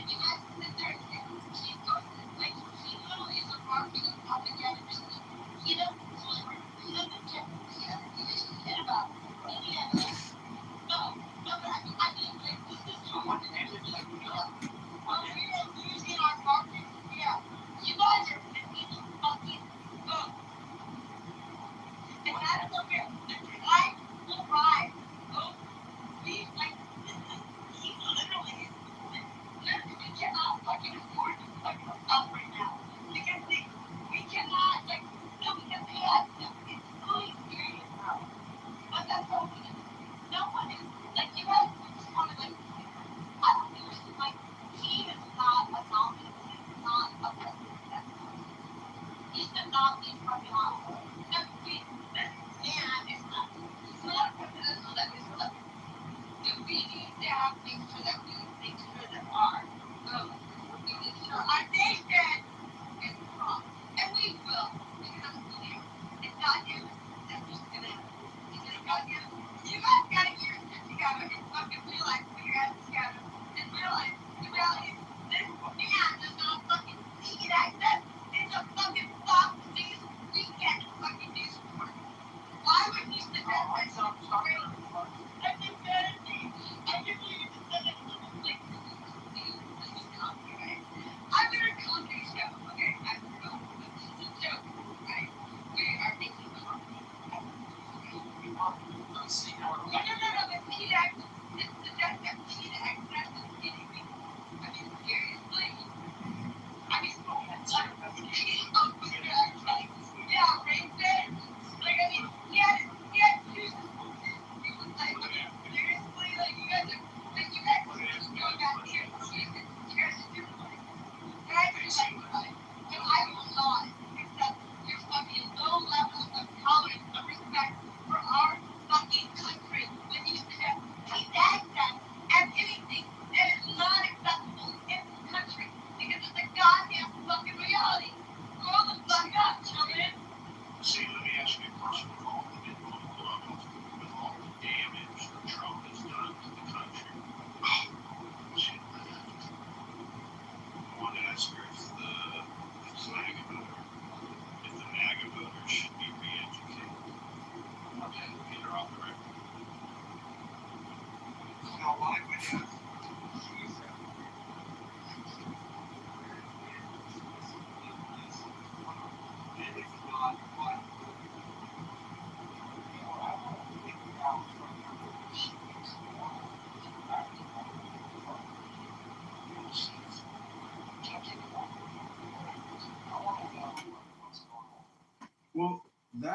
you guys sit there and keep going. Like, he literally is a marketing propaganda machine. He doesn't deliver. He doesn't care. He doesn't give a shit about any of this. No, but I mean, like, this is too much energy. We are losing our market here. You guys are missing the fucking boat. And that's the real. The tide will rise. Please, like, he literally is. We cannot fucking afford to fucking up right now. Because we cannot, like, no, because we have to. It's really serious, bro. But that's what we do. No one is, like, you guys just want to, like, I don't understand, like, he is not a nominee. He's not a president. He should not be fucking on. This man is not. He's not a presidential that is left. We need to have things sure that we make sure that our votes, we make sure our nation is strong. And we will. Because it's not you. That's just gonna happen. It's just not you. You guys gotta get your shit together and fucking realize what you guys together. And realize the reality is this man does not fucking see access. It's a fucking fuck these weekend fucking news report. Why would you sit there and say, that's embarrassing. I can't believe you just said that. Like, this is comedy, right? I'm gonna comedy show, okay? I'm gonna go. This is a joke, right? We are making comedy.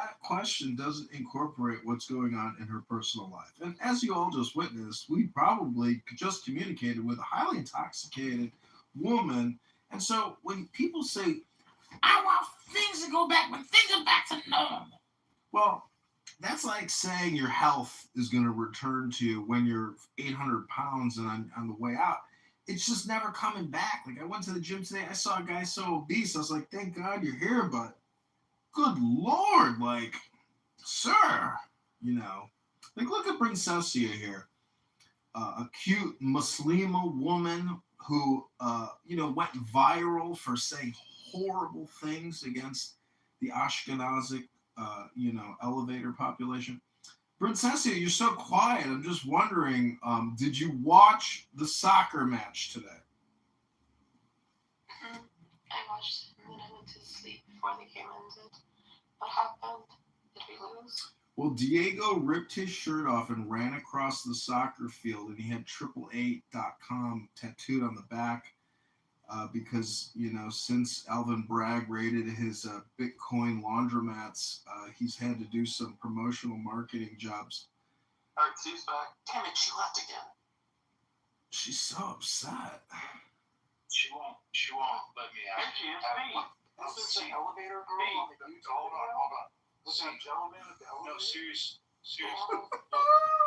that question doesn't incorporate what's going on in her personal life. And as you all just witnessed, we probably just communicated with a highly intoxicated woman. And so when people say, I want things to go back when things are back to normal, well, that's like saying your health is going to return to you when you're 800 pounds and on the way out. It's just never coming back. Like I went to the gym today, I saw a guy so obese. I was like, thank God you're here, but good Lord, like, sir, you know, like look at Princessia here, a cute Muslima woman who, went viral for saying horrible things against the Ashkenazic, elevator population. Princessia, you're so quiet. I'm just wondering, did you watch the soccer match today? I watched it and then I went to sleep before the game ended. What happened? Did we lose? Well, Diego ripped his shirt off and ran across the soccer field, and he had 888.com tattooed on the back because, since Alvin Bragg raided his Bitcoin laundromats, he's had to do some promotional marketing jobs. All right, Steve's back. Damn it, she left again. She's so upset. She won't let me out. There she is, me. This is the elevator girl on the YouTube Hold on. What's that gentleman at the No, elevator? seriously.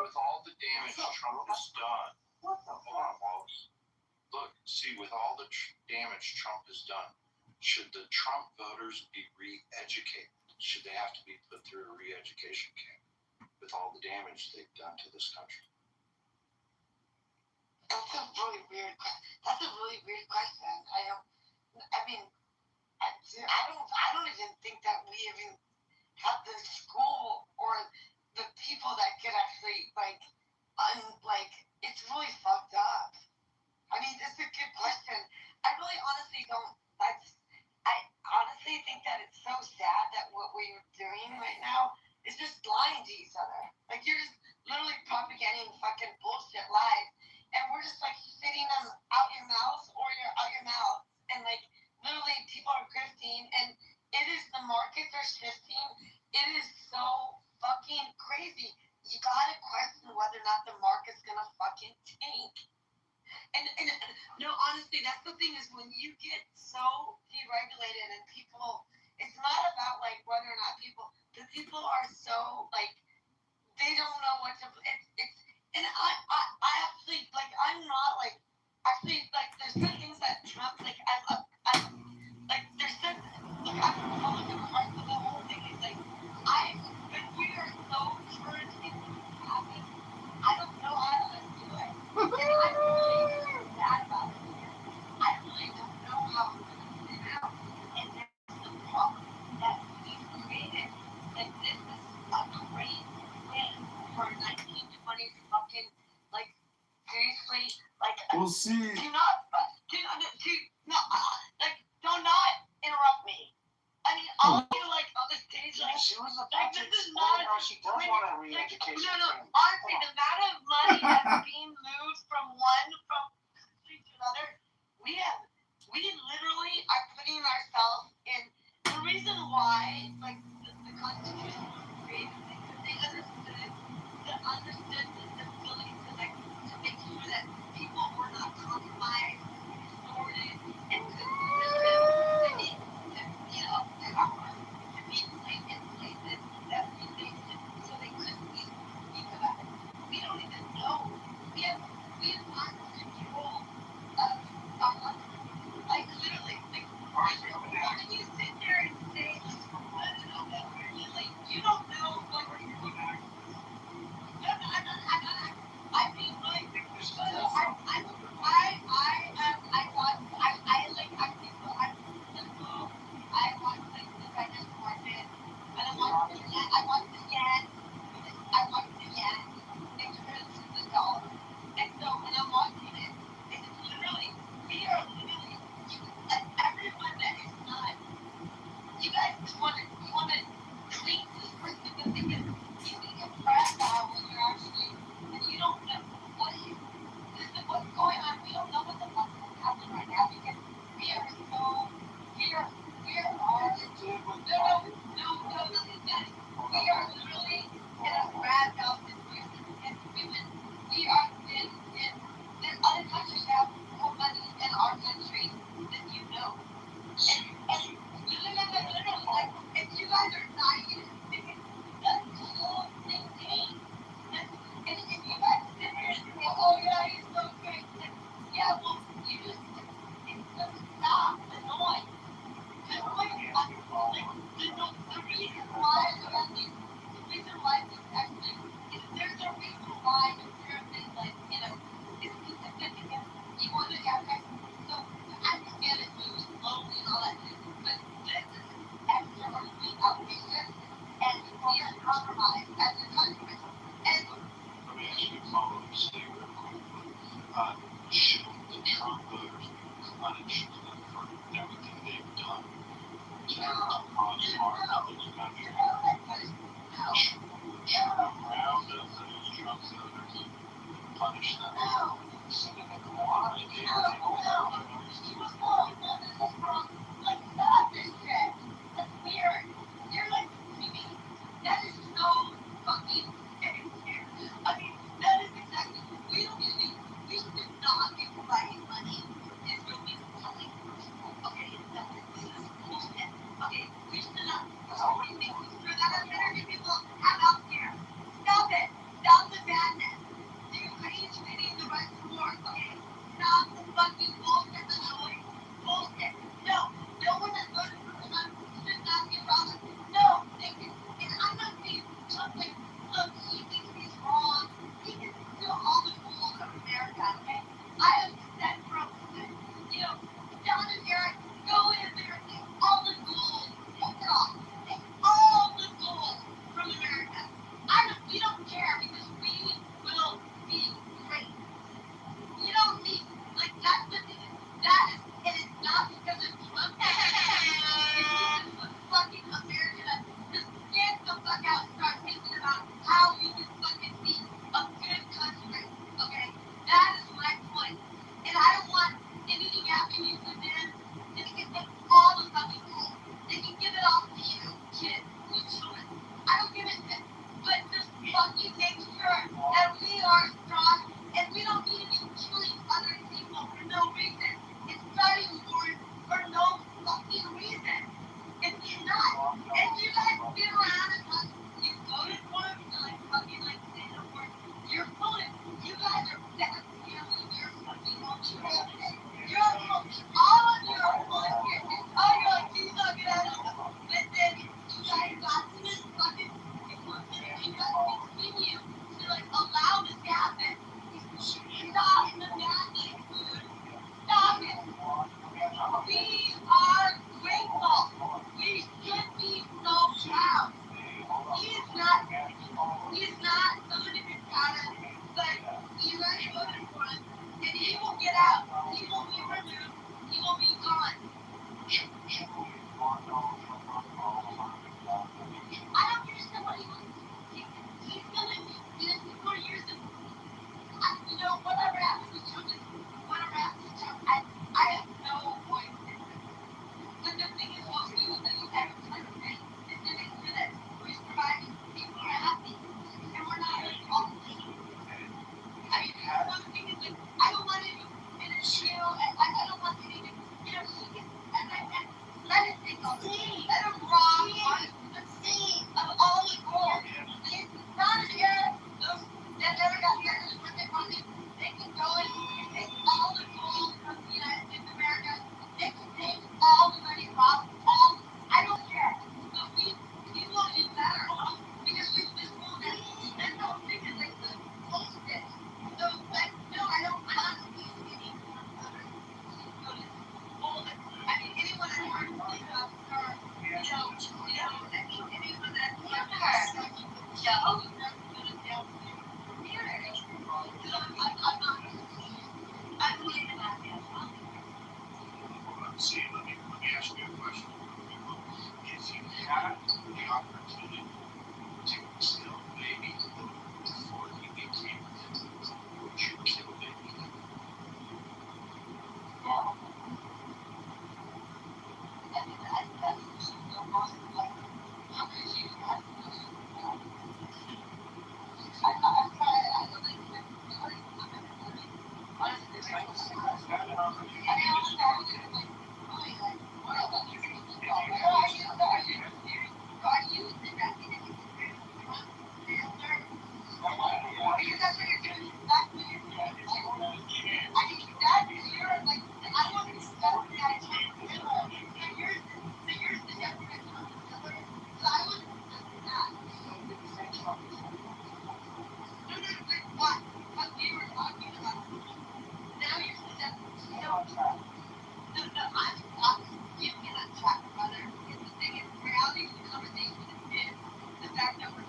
With all the damage Trump has done, What the hold on, Wallace. Look, see, with all the damage Trump has done, should the Trump voters be re-educated? Should they have to be put through a re-education camp with all the damage they've done to this country? That's a really weird question. I don't even think that we even have the school or the people that could actually it's really fucked up. I mean, it's a good question. I really honestly don't. I honestly think that it's so sad that what we are doing right now is just lying to each other. Like you're just literally propagating fucking bullshit lies, and we're just like spitting them out your mouth or out your mouth, and like literally people are grifting, and it is the markets are shifting. It is so fucking crazy. You gotta question whether or not the market's gonna fucking tank. And no, honestly, that's the thing is when you get so deregulated and people, it's not about like whether or not the people are so like, they don't know what to, and I actually, like, I'm not like, actually, like, there's certain things that Trump, like, like, there's certain, like, I'm a Republican part of the whole thing is like, but we are so turned into happy. I don't know how to undo it. And I'm really sad about it. I really don't know how to undo it out. And that's the problem that we've created. Like, this is a great thing for 1920s fucking, like, seriously, like, Well, see, do not interrupt me. I mean, I'll be like on the stage, like, She was a like budget. this is not Now she does want a re-education. no. thing. Honestly, the amount of money that's being moved from country to another, we literally are putting ourselves in. The reason why, like, the Constitution was created because they understood the ability to make sure that people were not compromised, distorted, and to be, power, to be placed in places that so they couldn't speak about it. We don't even know. We have lost control of our life. Like literally, like why do you sit there and say, like you don't know what you're doing? I'm being really I watched like the Venice market, and I watched the yen, in comparison to the dollar. And so when I'm watching it, it's literally, we are literally, like everyone that is not, you guys just want to clean this person because they get, you can get pressed out when you're actually, and you don't know what's going on. We don't know what the fuck is happening right now because we are so, we are, no, listen, guys. compromise as a country. And Let me ask you a follow-up statement real quickly. Should the Trump voters be punished for everything they've done to cause harm to this country? Should we round up those Trump voters and punish them? Send them to court like they like, stop this shit. That's weird. You're like, that is so fucking sick. I mean, that is exactly. We should not be providing money. It's going to be telling. Okay, this is bullshit. Okay, we should not.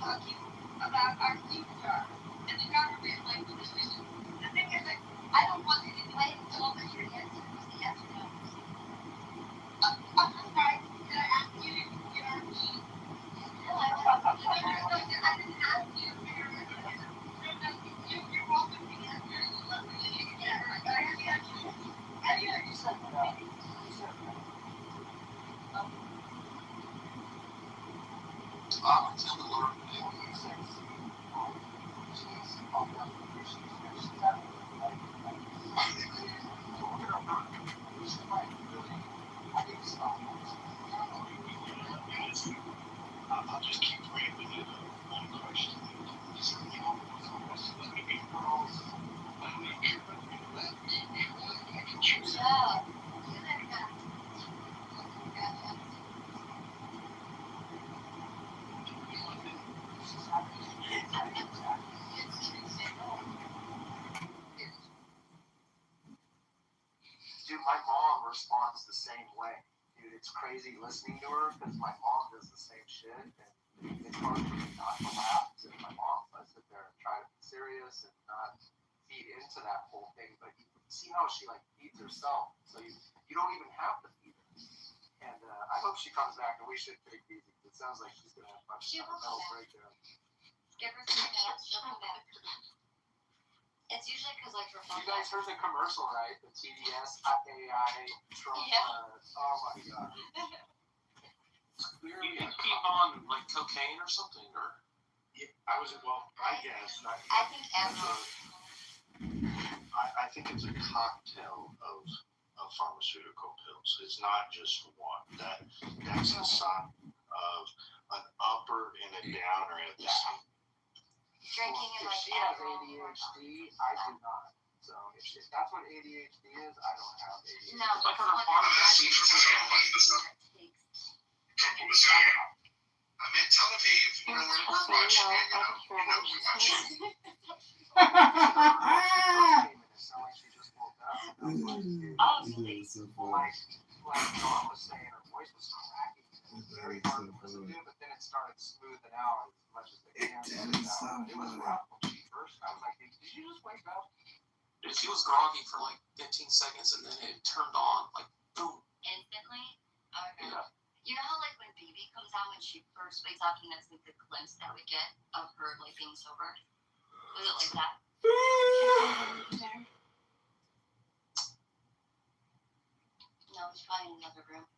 talking about our future and the government, like, the thing is, like, I don't want anybody to tell me your answer is the yes or no. I'm sorry, did I ask you to get our key? No, I didn't ask you for your answer. You're welcome to answer. I tell the Lord, I'll just keep praying with you. One question. Yeah. Dude, my mom responds the same way. Dude, it's crazy listening to her because my mom does the same shit, and it's hard for me not to laugh to my mom. I sit there and try to be serious and not feed into that whole thing. But you see how she like feeds herself, so you don't even have to feed her. And I hope she comes back, and we should take it easy. It sounds like she's gonna have a She will mental come back. breakdown. Give her some minutes, she'll come back. It's usually because, like, her phone. You guys heard the commercial, right? The TDS AI Trump. Yeah. Oh my god. you can keep on like cocaine or something, or I guess. I think Emma. I think it's a cocktail of pharmaceutical pills. It's not just one. That's the sign of an upper and a downer at the same. Drinking and, If like, she has Adderall. ADHD, I do not. So if that's what ADHD is, I don't have ADHD. No, Like but her someone farm has seed for I'm in Tel Aviv. You know where we're watching it. We watch it. It's not like she just woke up. I was like, dude, Oh, really? like Dawn was saying, her voice was cracking. It was very hard to listen to, but then it started smoothing out as much as it can. It was rough when she first. I was like, did she just wake up? if she was groggy for like 15 seconds and then it turned on, like boom. Instantly? Okay. Yeah. You know how, like, when baby comes out when she first wakes up and that's like the glimpse that we get of her, like, being sober? Was it like that? No, it's probably in another room.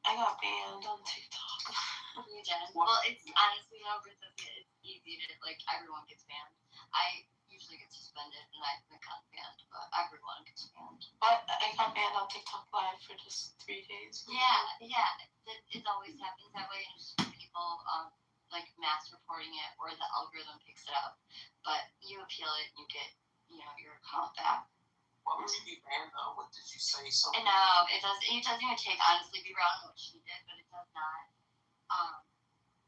I got banned on TikTok. You didn't? Well, it's honestly, it's easy to, like, everyone gets banned. I usually get suspended and I haven't gotten banned, but everyone gets banned. But I got banned on TikTok Live for just 3 days. Yeah. It always happens that way, and just people, like, mass reporting it, or the algorithm picks it up. But you appeal it, and you get, your account back. Why would you be banned though? What did you say? Something? And no, it doesn't even take, honestly, be around what she did, but it does not.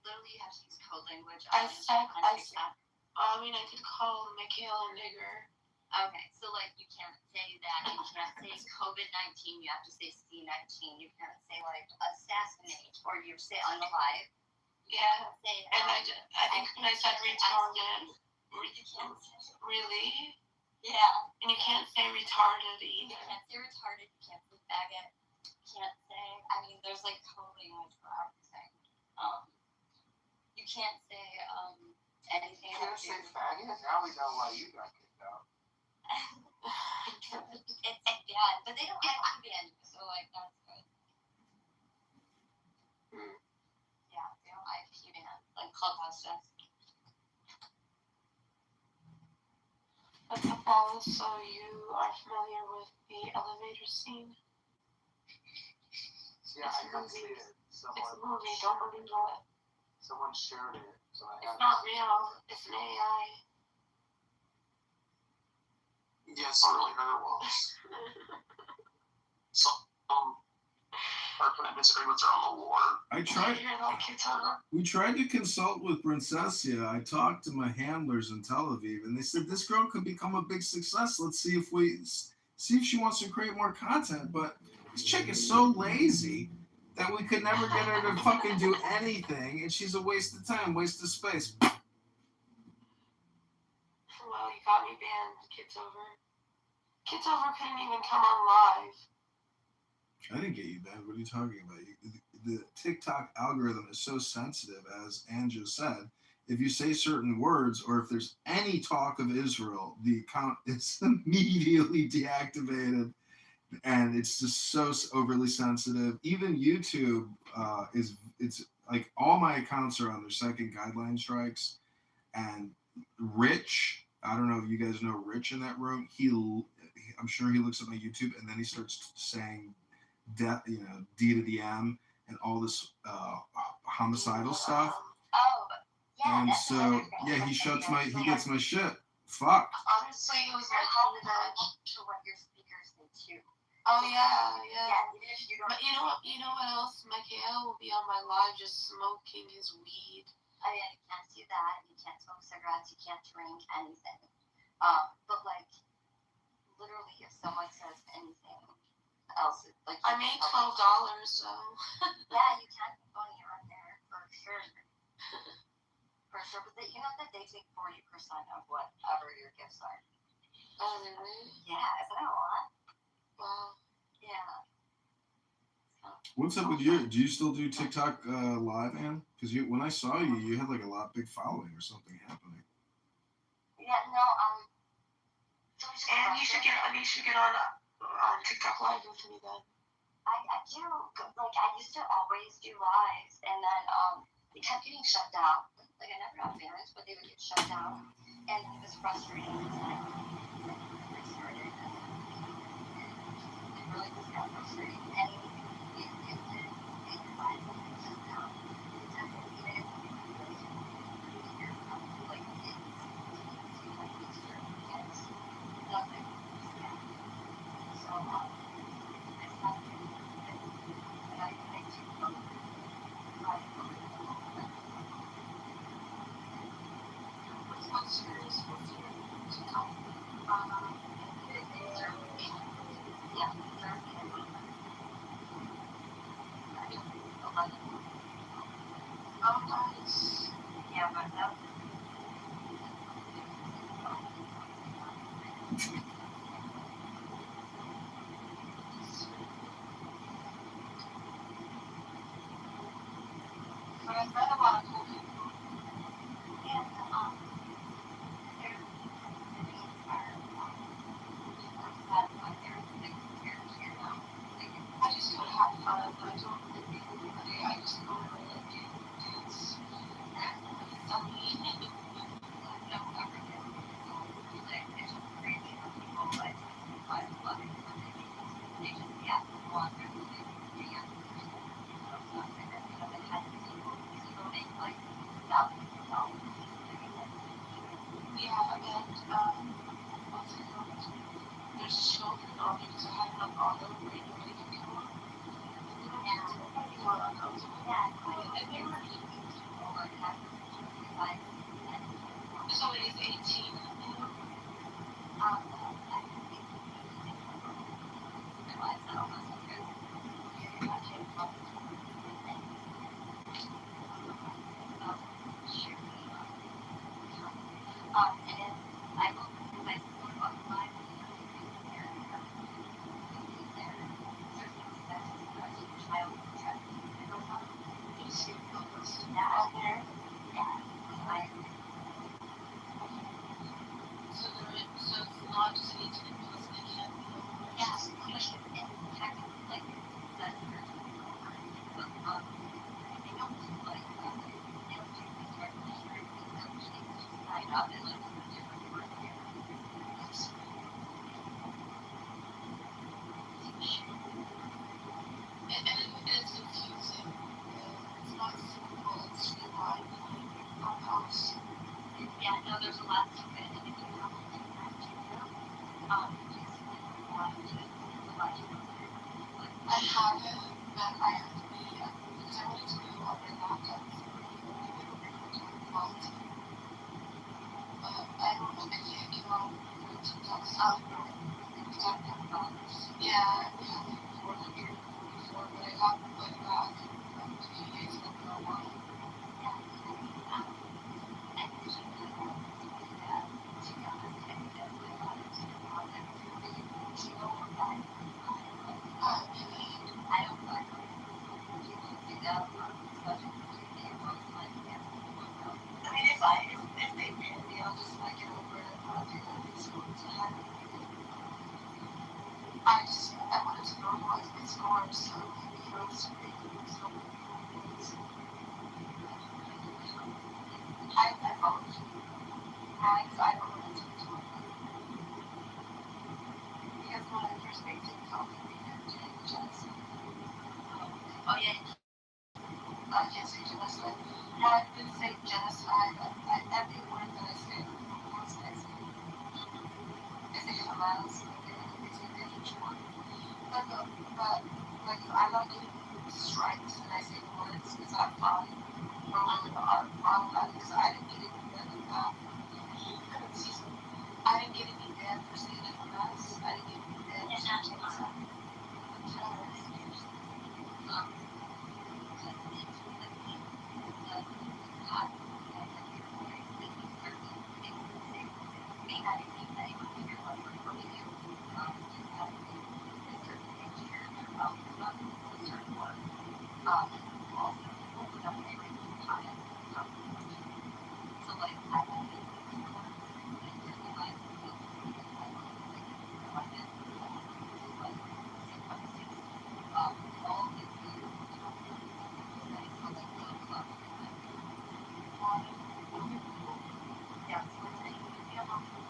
Literally, you have to use code language on TikTok. I mean, I could call Michaela nigger. Okay, so, like, you can't say that. You can't say COVID-19. You have to say C-19. You can't say, like, assassinate, or you say unalive. Yeah. You can't say And I think when I said retarded, you can't say. really? Yeah. And you can't say retarded You either. can't say retarded. You can't say faggot. You can't say. I mean, there's, like, code language for everything. You can't say anything. You can't say faggot? Now we know why you got kicked out. It's bad, but they don't like to ban you, so, like, that's good. Yeah, they don't like to ban, like, Clubhouse does. That's a ball, so you are familiar with the elevator scene? Yeah, It's I can a see movie. it. It's a movie, don't believe it. Someone shared it, so I It's not real, it's an AI. Yeah, it's not really her. Well, some apartments agreements are on the water. I tried. You're like Kitover. We tried to consult with Princessia. I talked to my handlers in Tel Aviv, and they said this girl could become a big success. Let's see if she wants to create more content. But this chick is so lazy that we could never get her to fucking do anything, and she's a waste of time, waste of space. Well, you got me banned, Kitover. Kitover couldn't even come on live. I didn't get you banned. What are you talking about? The TikTok algorithm is so sensitive, as Andrew said. If you say certain words, or if there's any talk of Israel, the account is immediately deactivated, and it's just so overly sensitive. Even YouTube it's like all my accounts are on their second guideline strikes, and Rich, I don't know if you guys know Rich in that room. I'm sure he looks at my YouTube, and then he starts saying, D to the M, and all this homicidal stuff. Oh, yeah. And That's so, another thing. yeah, he gets my shit. Fuck. Honestly, it was my cutting edge. To what your speakers say too. Oh yeah. Yeah, even if you don't. But you know what else? Michael will be on my live just smoking his weed. I mean, you can't do that. You can't smoke cigarettes. You can't drink anything. But like, literally, if someone says anything else, like I made $12 though. yeah, you can't put money on there for sure. For sure, but you know that they take 40% of whatever your gifts are. Oh really? Yeah, isn't that a lot? Wow. Yeah. What's up with you? Do you still do TikTok live, Ann? Because when I saw you, you had like a lot big following or something happening. Yeah, no, And you should get on TikTok live with me then. I do, like, I used to always do lives, and then, they kept getting shut down. Like, I never got banned, but they would get shut down, and it was frustrating, because I restarted, and it really just got frustrating. And it gifted, and your lives would get shut down. It's definitely, even if you really hear from, like, kids, to, like, Easter weekends, nothing. So, it's not really good. And I do hope What's your TikTok? yeah, Oh nice. yeah, but that But I've met a lot of cool people. and their names are I just go to have fun. I don't really meet anybody. I just go to like dance. Dummy. Yeah, and what's it called? There's children on it, so I have enough auto where anybody can come on. Somebody's 18. but they both like yeah. I mean, if they pay me, I'll just like get over it. I'll do that. It's going to happen. I wanted to normalize my scores, so maybe you'll screen so many things. I apologize. Why? Because I don't want to do it. Because when I first made TikTok, just oh yeah, I can't say genocide. Well, I've been saying genocide. Every word that I say, once I say Hamas, it's within each one. But like, I'm not getting strikes when I say the words. Is that fine? Or automatic? Because I didn't get any bad of that. Excuse me. I didn't get any bad for saying Hamas. I didn't get any bad for saying genocide.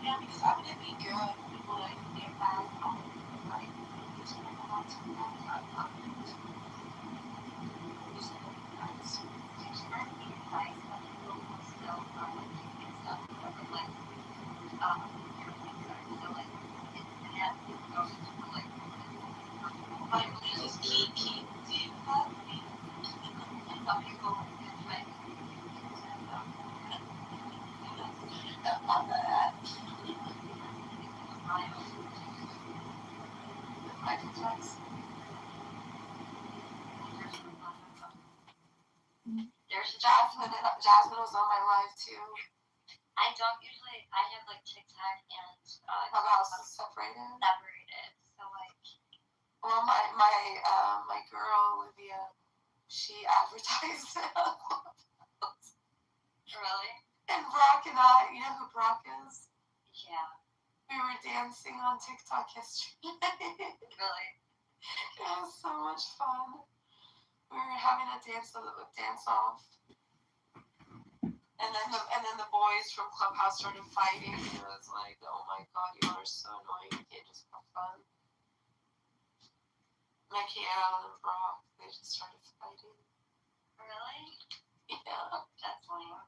Yeah, because I wouldn't be good. People like get bad. Like, these people want to know that I'm just nice. And be nice, but people will still keep stuff. But like, so like, yeah, like, but we just keep doing that. And some people get like, I can text. There's Jasmine was on my live too. I don't usually. I have like TikTok and Clubhouse is separated. So like, Well, my girl Olivia, she advertised it. really? And Brock and I, you know who Brock is? Yeah. We were dancing on TikTok yesterday. Really? It was so much fun. We were having a dance off. And then the boys from Clubhouse started fighting. It was like, oh my god, you are so annoying. You can't just have fun. Michaela and Brock, they just started fighting. Really? Yeah. That's lame.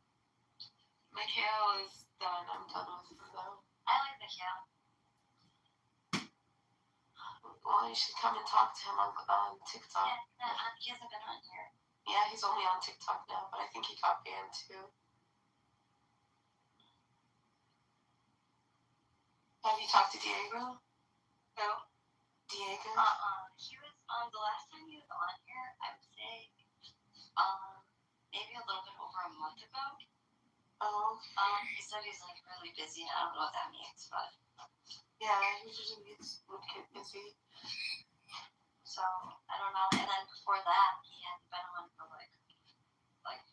Michaela is done. I'm done with him though. I like Michael. Well, you should come and talk to him on TikTok. Yeah, he hasn't been on here. Yeah, he's only on TikTok now, but I think he got banned too. Have you talked to Diego? Who? Diego? He was the last time he was on here, I would say, maybe a little bit over a month ago. Oh. He said he's like really busy. I don't know what that means, but yeah, he usually would get busy. So I don't know. And then before that, he hadn't been on for like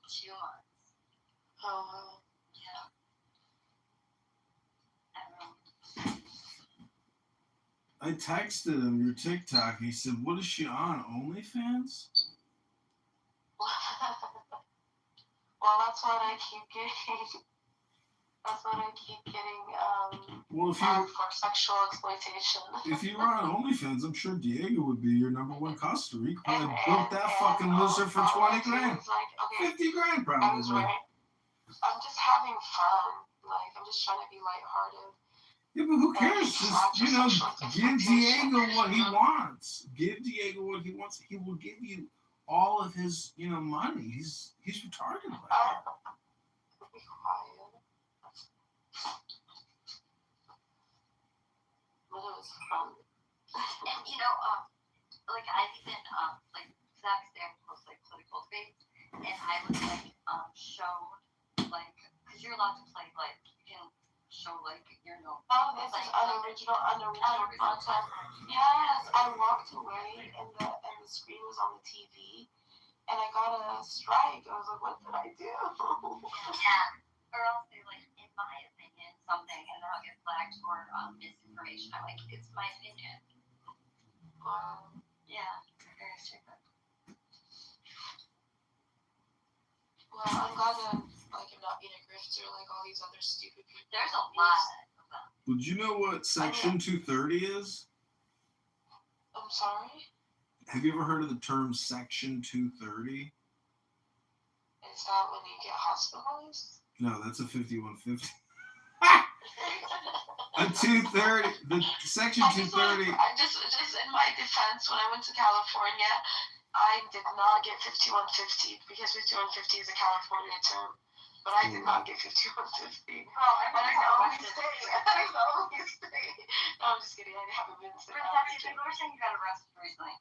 2 months. Oh. Yeah. I don't know. I texted him your TikTok. He said, "What is she on? OnlyFans?" Well, that's what I keep getting. That's what I keep getting. Well, if you for sexual exploitation. if you were on OnlyFans, I'm sure Diego would be your #1 customer. He could probably book that fucking loser for 20 grand, like, okay, 50 grand I probably. was right. I'm just having fun. Like, I'm just trying to be lighthearted. Yeah, but who cares? Just, give Diego what he wants. Give Diego what he wants. He will give you all of his, money. He's retarded like that. Be quiet. But it was fun. And like I've even like Zach's there post like political debates, and I was like showed like because you're allowed to play like you can show like Oh, this is unoriginal content. Yes, I walked away and the screen was on the TV, and I got a strike. I was like, what did I do? Yeah. Or else they like, in my opinion, something, and then I'll get flagged for misinformation. I'm like, it's my opinion. Yeah. Very stupid. Well, I'm glad that like I'm not being a grifter like all these other stupid people. There's a lot of them. Would you know what Section 230 is? I'm sorry? Have you ever heard of the term Section 230? Is that when you get hospitalized? No, that's a 5150. A 230. The Section 230. I just in my defense, when I went to California, I did not get 5150 because 5150 is a California term. But I did not get 5150. Oh, I But I really can have only questions. stay. I can only stay. No, I'm just kidding. I haven't been to Kentucky, people are saying you got arrested recently.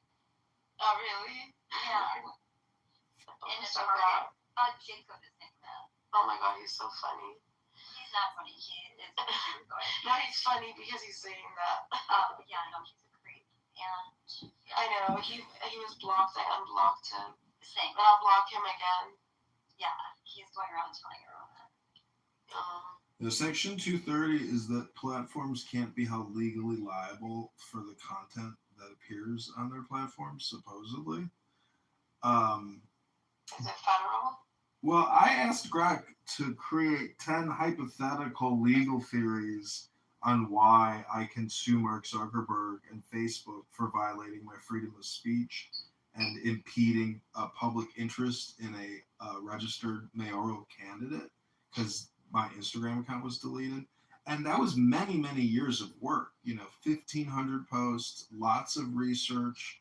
Oh, really? Yeah. And it's so hard. Jacob is saying that. Oh my god, he's so funny. He's not funny. He is super good. No, he's funny because he's saying that. Yeah, no, he's a creep. And yeah. I know. He was blocked. I unblocked him. Same. But I'll block him again. Yeah, he's going around telling everyone that. The Section 230 is that platforms can't be held legally liable for the content that appears on their platforms, supposedly. Is it federal? Well, I asked Greg to create 10 hypothetical legal theories on why I can sue Mark Zuckerberg and Facebook for violating my freedom of speech and impeding public interest in a registered mayoral candidate because my Instagram account was deleted. And that was many, many years of work, 1,500 posts, lots of research,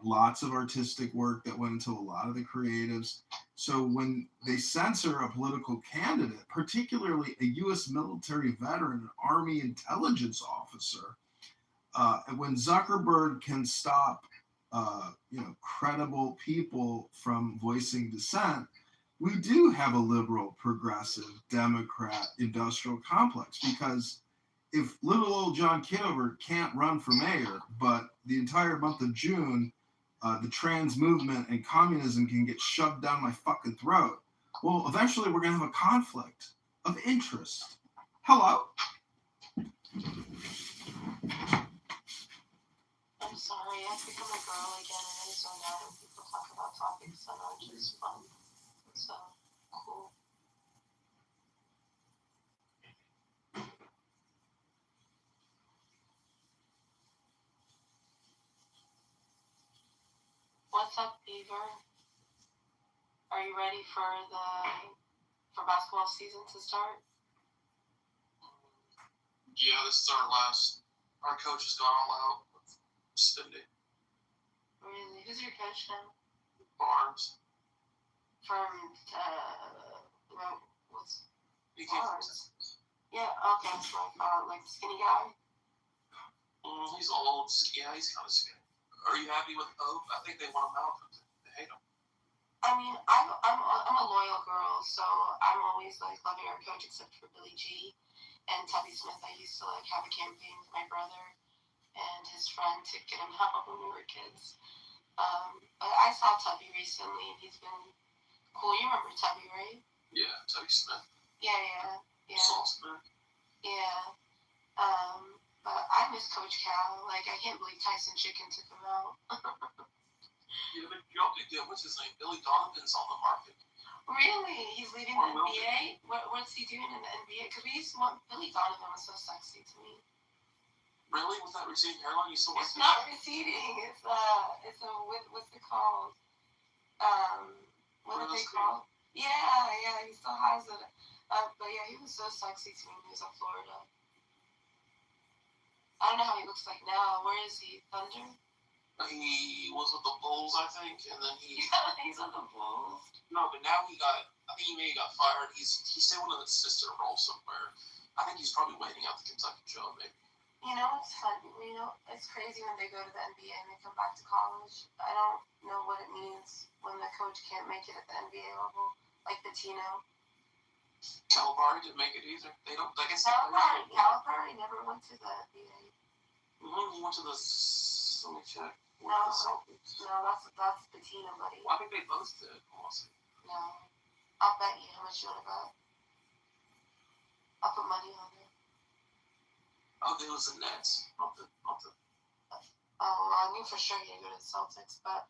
lots of artistic work that went into a lot of the creatives. So when they censor a political candidate, particularly a U.S. military veteran, an Army intelligence officer, when Zuckerberg can stop, credible people from voicing dissent, we do have a liberal, progressive, Democrat industrial complex because if little old John Kitover can't run for mayor, but the entire month of June, the trans movement and communism can get shoved down my fucking throat, well, eventually we're going to have a conflict of interest. Hello? I'm sorry, I've become a girl again, and I just don't know when people talk about topics that aren't just fun. So, cool. What's up, Beaver? Are you ready for basketball season to start? Yeah, this is our coach has gone all out with spending. Really? Who's your coach now? Barnes. From, what's He came from Barnes? Yeah, okay, that's what I thought. Like the skinny guy? He's old. Yeah, he's kind of skinny. Are you happy with Pope? I think they want him out because they hate him. I mean, I'm a loyal girl, so I'm always like loving our coach except for Billy G and Tubby Smith. I used to like have a campaign with my brother and his friend to get him out when we were kids. But I saw Tubby recently and he's been cool. You remember Tubby, right? Yeah, Tubby Smith. Yeah. Sauce Smith. Yeah. But I miss Coach Cal. Like, I can't believe Tyson Chicken took him out. Yeah, but y'all did get, what's his name? Billy Donovan's on the market. Really? He's leaving the NBA? What's he doing in the NBA? Because we used to want Billy Donovan was so sexy to me. Really? With that receding hairline, you still like It's not receding. It's what's it called? What are they called? Yeah. He still has it. But yeah, he was so sexy to me when he was at Florida. I don't know how he looks like now. Where is he? Thunder? He was with the Bulls, I think, and then He's on the Bulls. No, but now he maybe got fired. He's still in his sister role somewhere. I think he's probably waiting out the Kentucky job, maybe. You know what's funny? It's crazy when they go to the NBA and they come back to college. I don't know what it means when the coach can't make it at the NBA level, like Pitino. Calipari didn't make it either. They don't. I guess Calipari never went to the NBA. He went to the. Let me check. with the Celtics. No, that's Bettina, buddy. Well, I think they both did, honestly. No. I'll bet you how much you want to bet. I'll put money on it. Oh, it was the Nets, not the. Oh, well, I knew for sure he didn't go to the Celtics, but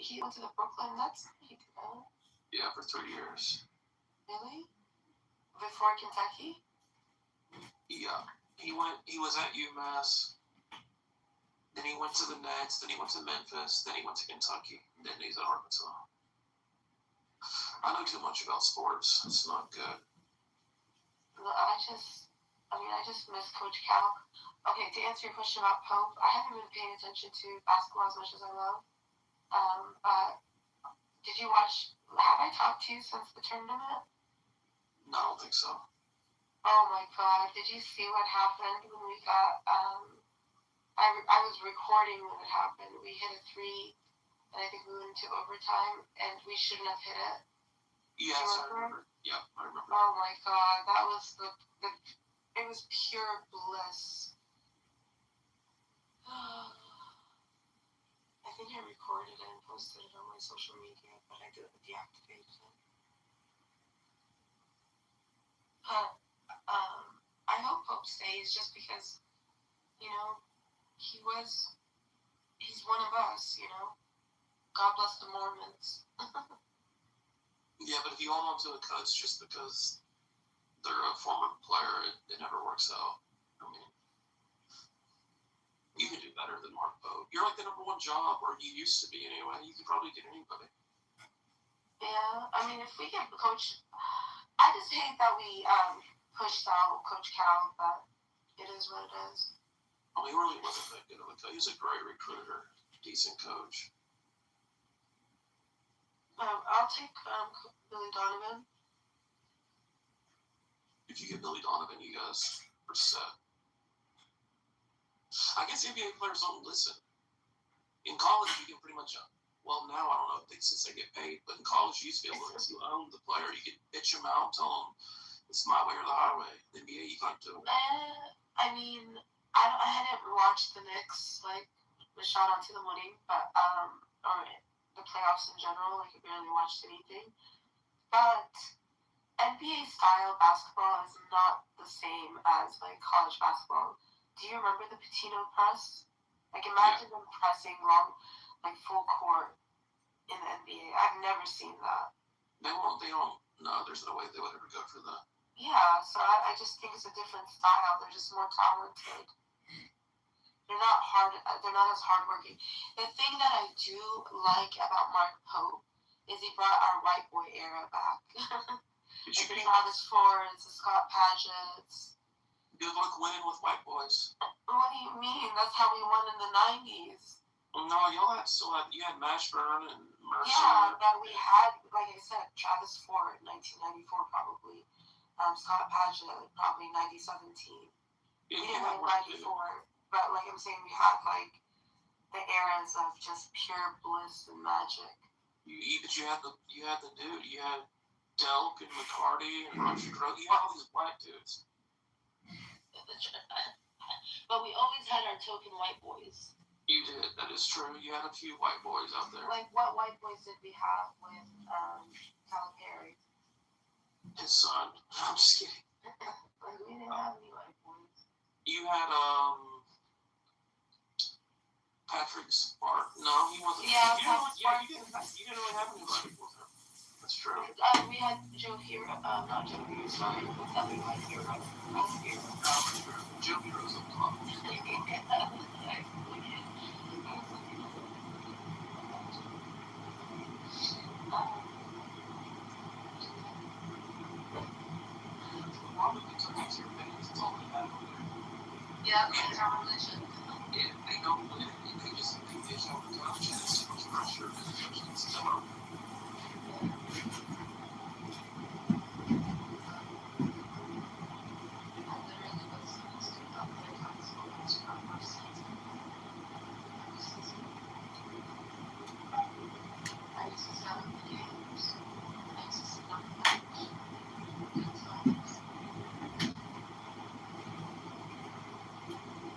he went to the Brooklyn Nets. He did that. Yeah, for 3 years. Really? Before Kentucky? Yeah, he was at UMass. Then he went to the Nets. Then he went to Memphis. Then he went to Kentucky. Then he's at Arkansas. I know too much about sports. It's not good. I just miss Coach Cal. Okay, to answer your question about Pope, I haven't been paying attention to basketball as much as I love. But did you watch? Have I talked to you since the tournament? No, I don't think so. Oh my God! Did you see what happened when we got? I was recording when it happened. We hit a 3, and I think we went into overtime, and we shouldn't have hit it. Yes, I remember. Yeah, I remember. Oh my God, that was it was pure bliss. I think I recorded it and posted it on my social media, but I deactivated it. But I hope Pope stays just because, he's one of us, God bless the Mormons. Yeah, but if you hold on to a coach just because they're a former player, it never works out. I mean, you can do better than Mark Pope. You're like the number 1 job, or you used to be anyway. You can probably get anybody. Yeah, I mean, if we get Coach, I just hate that we pushed out Coach Cal, but it is what it is. I mean, he really wasn't that good of a coach. He was a great recruiter, decent coach. I'll take Billy Donovan. If you get Billy Donovan, you guys are set. I guess NBA players don't listen. In college, you can pretty much, well, now I don't know since they get paid, but in college, you used to be able to own the player. You could bitch them out, tell them it's my way or the highway. The NBA, you can't do it. I mean, I hadn't watched the Knicks, like, the shout out to them winning, but, or the playoffs in general, like, I barely watched anything. But NBA style basketball is not the same as, like, college basketball. Do you remember the Patino press? Like, imagine them pressing long, like, full court in the NBA. I've never seen that. They don't, no, there's no way they would ever go for that. Yeah, so I just think it's a different style. They're just more talented. They're not as hardworking. The thing that I do like about Mark Pope is he brought our white boy era back. Did Like you the Travis Fords, the Scott Padgetts. Good luck winning with white boys. What do you mean? That's how we won in the 90s. No, you had Mashburn and Mercer. Yeah, but we had, like I said, Travis Ford, 1994 probably. Scott Padgett, probably 1917. Yeah, We didn't win 94. But like I'm saying, we had like the eras of just pure bliss and magic. But you had the dude. You had Delk and McCarty and Roger Drug. You had all these black dudes. But we always had our token white boys. You did. That is true. You had a few white boys out there. Like what white boys did we have with Calipari? His son. I'm just kidding. Like we didn't have any white boys. You had Patrick Spark. No, he wasn't. Yeah, You didn't really have any black people there. That's true. We had Joe Hero. Not Joe Hero. Sorry, what's that? We had Hero. Joe Hero's a club. Yeah, it's our religion. Yeah, they don't win. They just have a coach and it's so much pressure and the coach can step up.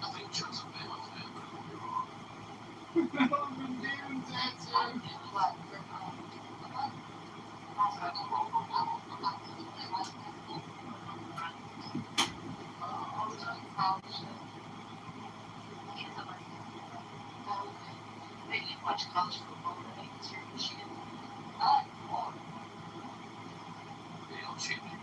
I think Joe's Watch college football today because you're in Michigan. They don't shoot me.